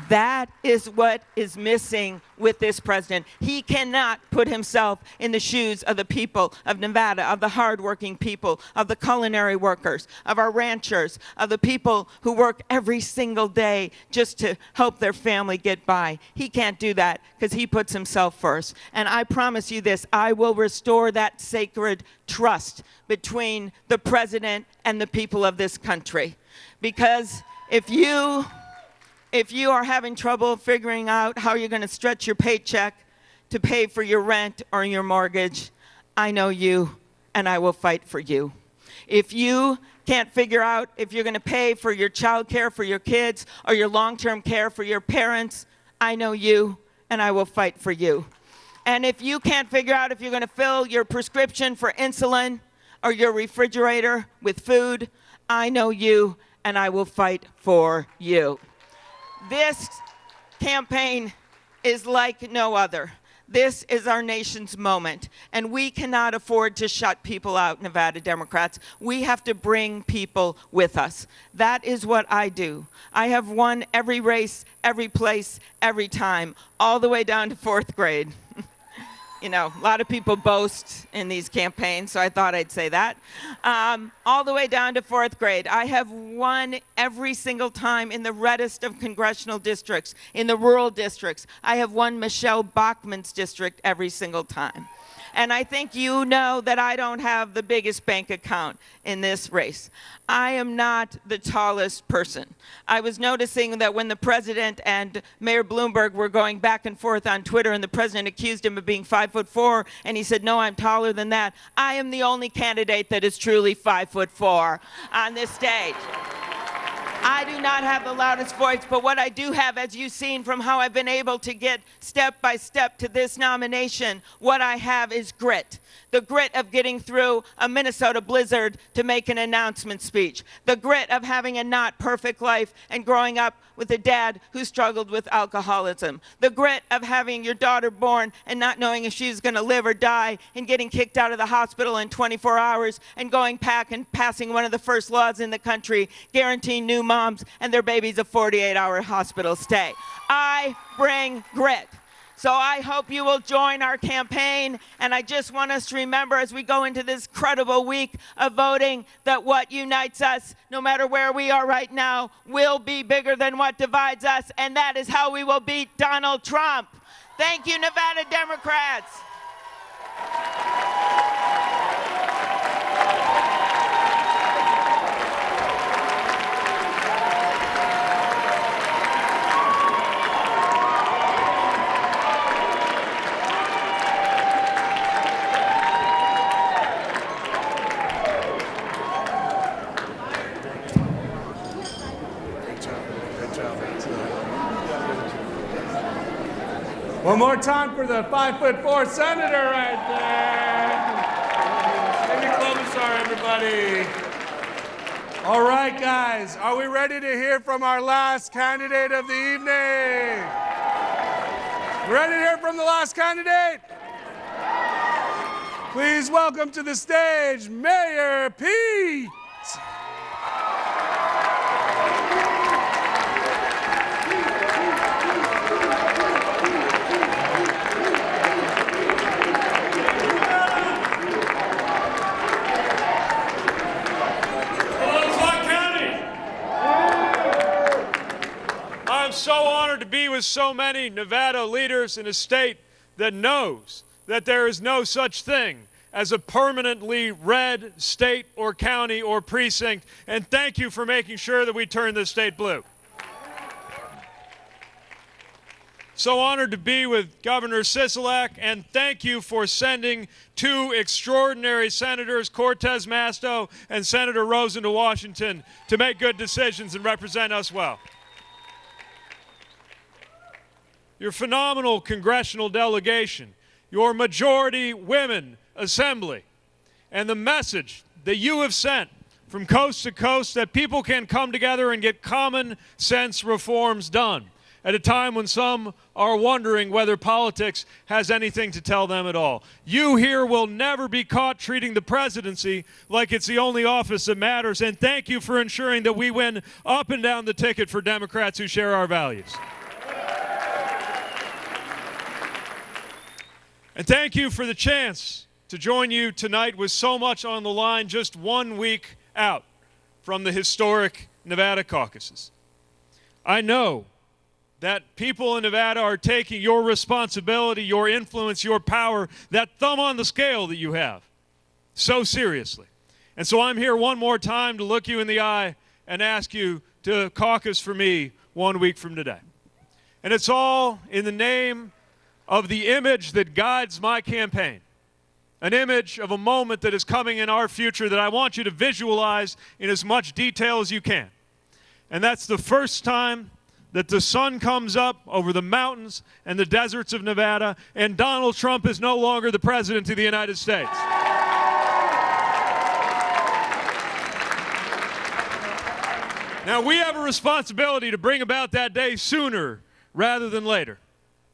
That is what is missing with this president. He cannot put himself in the shoes of the people of Nevada, of the hardworking people, of the culinary workers, of our ranchers, of the people who work every single day just to help their family get by. He can't do that because he puts himself first. And I promise you this, I will restore that sacred trust between the president and the people of this country. Because if you are having trouble figuring out how you're going to stretch your paycheck to pay for your rent or your mortgage, I know you, and I will fight for you. If you can't figure out if you're going to pay for your child care for your kids or your long-term care for your parents, I know you, and I will fight for you. And if you can't figure out if you're going to fill your prescription for insulin or your refrigerator with food, I know you, and I will fight for you. This campaign is like no other. This is our nation's moment, and we cannot afford to shut people out, Nevada Democrats. We have to bring people with us. That is what I do. I have won every race, every place, every time, all the way down to 4th grade. You know, a lot of people boast in these campaigns, so I thought I'd say that. All the way down to 4th grade. I have won every single time in the reddest of congressional districts, in the rural districts. I have won Michelle Bachmann's district every single time. And I think you know that I don't have the biggest bank account in this race. I am not the tallest person. I was noticing that when the president and Mayor Bloomberg were going back and forth on Twitter and the president accused him of being 5'4", and he said, "No, I'm taller than that." I am the only candidate that is truly 5'4" on this stage. I I do not have the loudest voice, but what I do have, as you've seen from how I've been able to get step by step to this nomination, what I have is grit. The grit of getting through a Minnesota blizzard to make an announcement speech. The grit of having a not perfect life and growing up with a dad who struggled with alcoholism. The grit of having your daughter born and not knowing if she's going to live or die and getting kicked out of the hospital in 24 hours and going back and passing one of the first laws in the country guaranteeing new moms and their babies a 48-hour hospital stay. I bring grit. So I hope you will join our campaign, and I just want us to remember as we go into this credible week of voting that what unites us, no matter where we are right now, will be bigger than what divides us, and that is how we will beat Donald Trump. Thank you, Nevada Democrats. One more time for the 5'4" senator right there. Amy Klobuchar, everybody. All right, guys, are we ready to hear from our last candidate of the evening? Ready to hear from the last candidate? Please welcome to the stage, Mayor Pete. I'm so honored to be with so many Nevada leaders in a state that knows that there is no such thing as a permanently red state or county or precinct, and thank you for making sure that we turn this state blue. So honored to be with Governor Sisolak, and thank you for sending two extraordinary senators, Cortez Masto and Senator Rosen, to Washington to make good decisions and represent us well. Your phenomenal congressional delegation, your majority women assembly, and the message that you have sent from coast to coast that people can come together and get common sense reforms done at a time when some are wondering whether politics has anything to tell them at all. You here will never be caught treating the presidency like it's the only office that matters, and thank you for ensuring that we win up and down the ticket for Democrats who share our values. And thank you for the chance to join you tonight with so much on the line just 1 week out from the historic Nevada caucuses. I know that people in Nevada are taking your responsibility, your influence, your power, that thumb on the scale that you have, so seriously. And so I'm here one more time to look you in the eye and ask you to caucus for me 1 week from today. And it's all in the name of the image that guides my campaign, an image of a moment that is coming in our future that I want you to visualize in as much detail as you can. And that's the first time that the sun comes up over the mountains and the deserts of Nevada, and Donald Trump is no longer the president of the United States. Now, we have a responsibility to bring about that day sooner rather than later,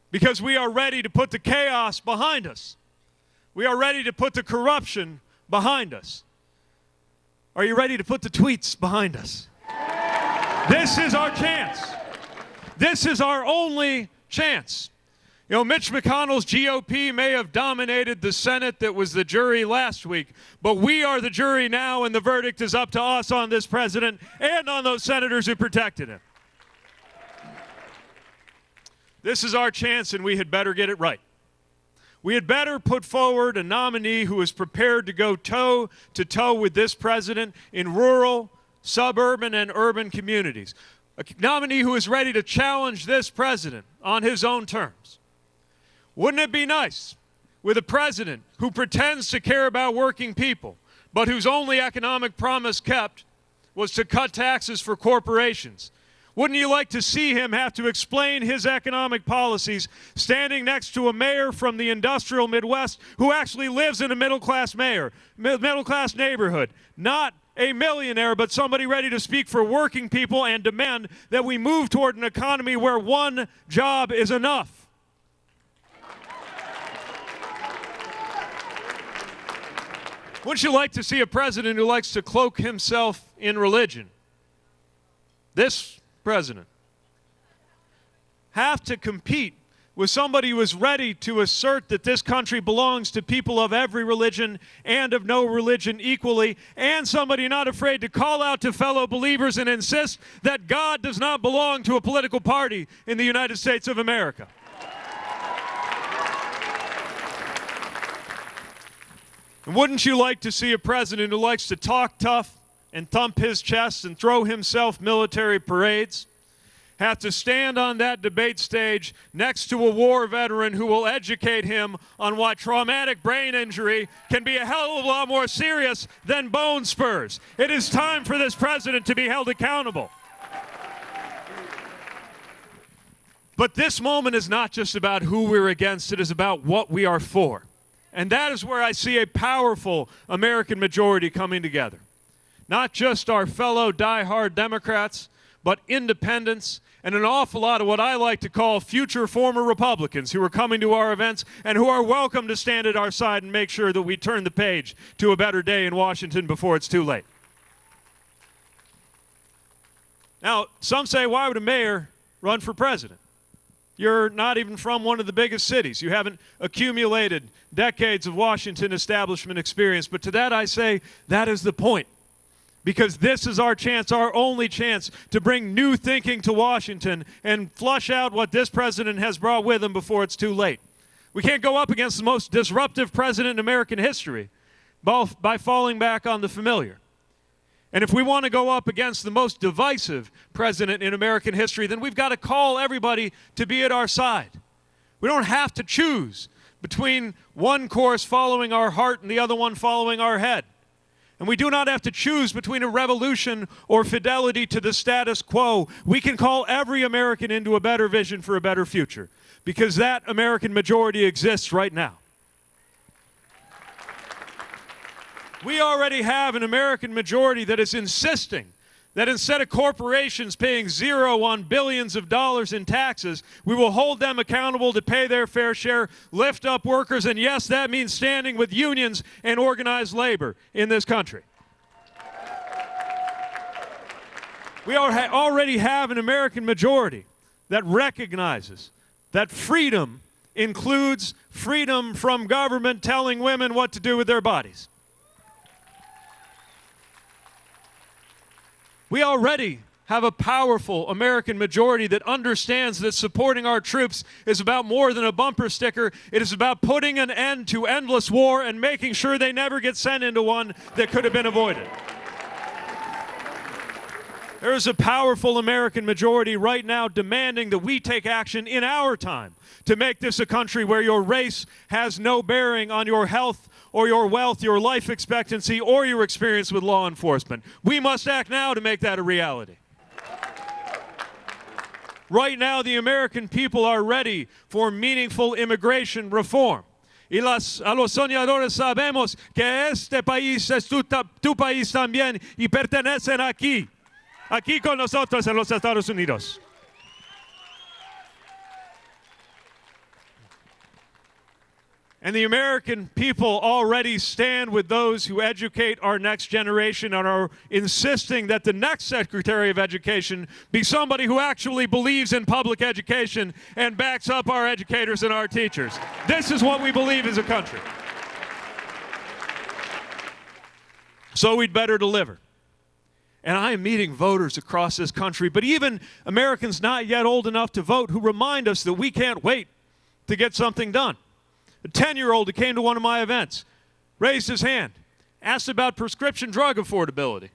because we are ready to put the chaos behind us. We are ready to put the corruption behind us. Are you ready to put the tweets behind us? This is our chance. This is our only chance. You know, Mitch McConnell's GOP may have dominated the Senate that was the jury last week, but we are the jury now, and the verdict is up to us on this president and on those senators who protected him. This is our chance, and we had better get it right. We had better put forward a nominee who is prepared to go toe-to-toe with this president in rural, suburban, and urban communities. A nominee who is ready to challenge this president on his own terms. Wouldn't it be nice with a president who pretends to care about working people, but whose only economic promise kept was to cut taxes for corporations. Wouldn't you like to see him have to explain his economic policies standing next to a mayor from the industrial Midwest who actually lives in a middle-class neighborhood? Not a millionaire, but somebody ready to speak for working people and demand that we move toward an economy where one job is enough. Wouldn't you like to see a president who likes to cloak himself in religion? This president have to compete with somebody who is ready to assert that this country belongs to people of every religion and of no religion equally, and somebody not afraid to call out to fellow believers and insist that God does not belong to a political party in the United States of America. And wouldn't you like to see a president who likes to talk tough and thump his chest and throw himself military parades have to stand on that debate stage next to a war veteran who will educate him on why traumatic brain injury can be a hell of a lot more serious than bone spurs? It is time for this president to be held accountable. But this moment is not just about who we're against, it is about what we are for. And that is where I see a powerful American majority coming together. Not just our fellow die-hard Democrats, but independents and an awful lot of what I like to call future former Republicans who are coming to our events and who are welcome to stand at our side and make sure that we turn the page to a better day in Washington before it's too late. Now, some say, why would a mayor run for president? You're not even from one of the biggest cities. You haven't accumulated decades of Washington establishment experience. But to that I say, that is the point. Because this is our chance, our only chance, to bring new thinking to Washington and flush out what this president has brought with him before it's too late. We can't go up against the most disruptive president in American history by falling back on the familiar. And if we want to go up against the most divisive president in American history, then we've got to call everybody to be at our side. We don't have to choose between one course following our heart and the other one following our head. And we do not have to choose between a revolution or fidelity to the status quo. We can call every American into a better vision for a better future, because that American majority exists right now. We already have an American majority that is insisting that instead of corporations paying zero on billions of dollars in taxes, we will hold them accountable to pay their fair share, lift up workers, and yes, that means standing with unions and organized labor in this country. We already have an American majority that recognizes that freedom includes freedom from government telling women what to do with their bodies. We already have a powerful American majority that understands that supporting our troops is about more than a bumper sticker. It is about putting an end to endless war and making sure they never get sent into one that could have been avoided. There is a powerful American majority right now demanding that we take action in our time to make this a country where your race has no bearing on your health or your wealth, your life expectancy, or your experience with law enforcement. We must act now to make that a reality. Right now, the American people are ready for meaningful immigration reform. Y a los soñadores sabemos que este país es tu país también y pertenecen aquí con nosotros en los Estados Unidos. And the American people already stand with those who educate our next generation and are insisting that the next Secretary of Education be somebody who actually believes in public education and backs up our educators and our teachers. This is what we believe as a country. So we'd better deliver. And I am meeting voters across this country, but even Americans not yet old enough to vote who remind us that we can't wait to get something done. A 10-year-old who came to one of my events raised his hand, asked about prescription drug affordability.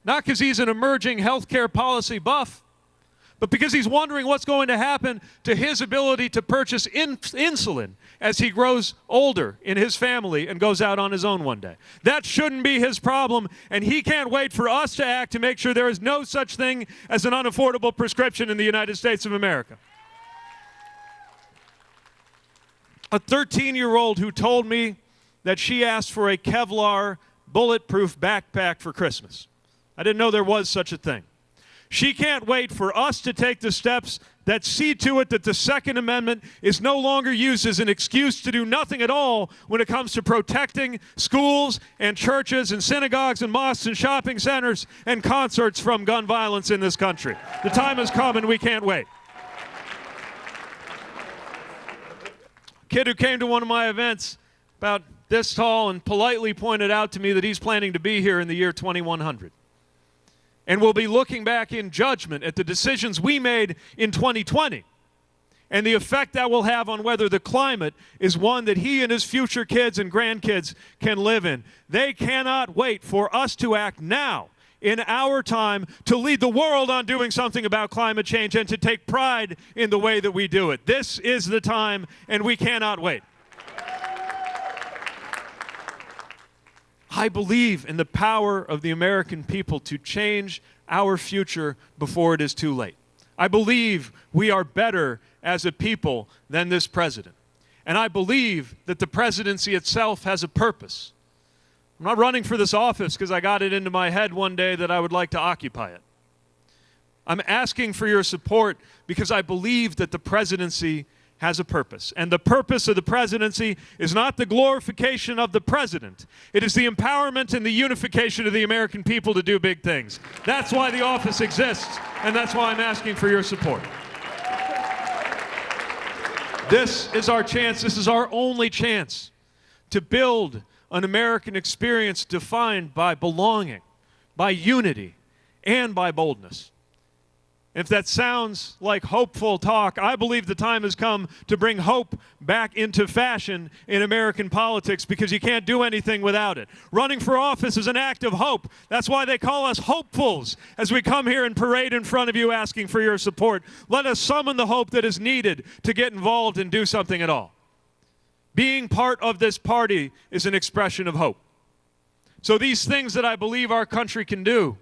Not because he's an emerging healthcare policy buff, but because he's wondering what's going to happen to his ability to purchase insulin as he grows older in his family and goes out on his own one day. That shouldn't be his problem, and he can't wait for us to act to make sure there is no such thing as an unaffordable prescription in the United States of America. A 13-year-old who told me that she asked for a Kevlar bulletproof backpack for Christmas. I didn't know there was such a thing. She can't wait for us to take the steps that see to it that the Second Amendment is no longer used as an excuse to do nothing at all when it comes to protecting schools and churches and synagogues and mosques and shopping centers and concerts from gun violence in this country. The time has come and we can't wait. A kid who came to one of my events about this tall and politely pointed out to me that he's planning to be here in the year 2100. And we'll be looking back in judgment at the decisions we made in 2020 and the effect that will have on whether the climate is one that he and his future kids and grandkids can live in. They cannot wait for us to act now in our time to lead the world on doing something about climate change and to take pride in the way that we do it. This is the time, and we cannot wait. I believe in the power of the American people to change our future before it is too late. I believe we are better as a people than this president. And I believe that the presidency itself has a purpose. I'm not running for this office because I got it into my head one day that I would like to occupy it. I'm asking for your support because I believe that the presidency has a purpose. And the purpose of the presidency is not the glorification of the president. It is the empowerment and the unification of the American people to do big things. That's why the office exists, and that's why I'm asking for your support. This is our chance. This is our only chance to build an American experience defined by belonging, by unity, and by boldness. If that sounds like hopeful talk, I believe the time has come to bring hope back into fashion in American politics because you can't do anything without it. Running for office is an act of hope. That's why they call us hopefuls as we come here and parade in front of you asking for your support. Let us summon the hope that is needed to get involved and do something at all. Being part of this party is an expression of hope. So these things that I believe our country can do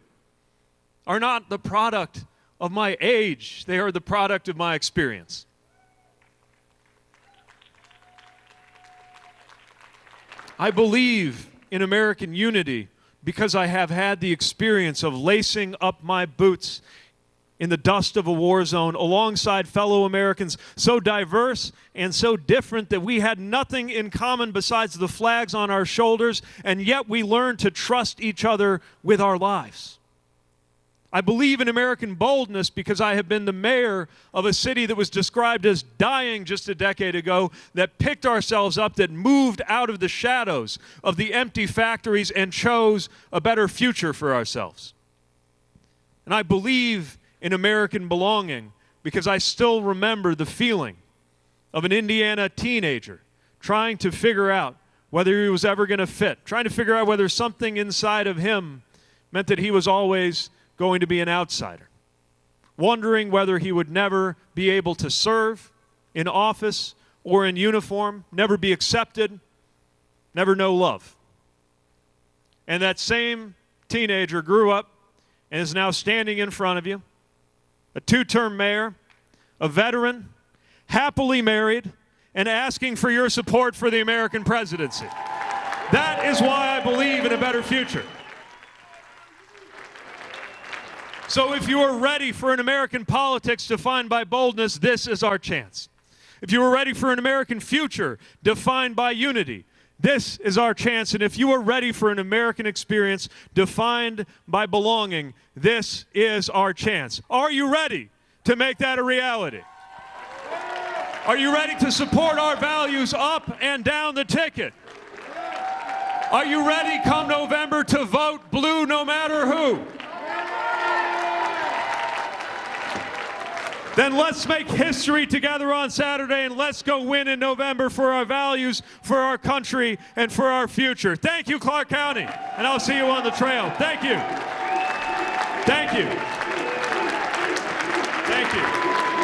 are not the product of my age. They are the product of my experience. I believe in American unity because I have had the experience of lacing up my boots in the dust of a war zone alongside fellow Americans so diverse and so different that we had nothing in common besides the flags on our shoulders, and yet we learned to trust each other with our lives. I believe in American boldness because I have been the mayor of a city that was described as dying just a decade ago, that picked ourselves up, that moved out of the shadows of the empty factories and chose a better future for ourselves. And I believe in American belonging because I still remember the feeling of an Indiana teenager trying to figure out whether he was ever going to fit, trying to figure out whether something inside of him meant that he was always going to be an outsider, wondering whether he would never be able to serve in office or in uniform, never be accepted, never know love. And that same teenager grew up and is now standing in front of you, a two-term mayor, a veteran, happily married, and asking for your support for the American presidency. That is why I believe in a better future. So if you are ready for an American politics defined by boldness, this is our chance. If you are ready for an American future defined by unity, this is our chance. And if you are ready for an American experience defined by belonging, this is our chance. Are you ready to make that a reality? Are you ready to support our values up and down the ticket? Are you ready come November to vote blue no matter who? Then let's make history together on Saturday, and let's go win in November for our values, for our country, and for our future. Thank you, Clark County, and I'll see you on the trail. Thank you. Thank you. Thank you. Thank you.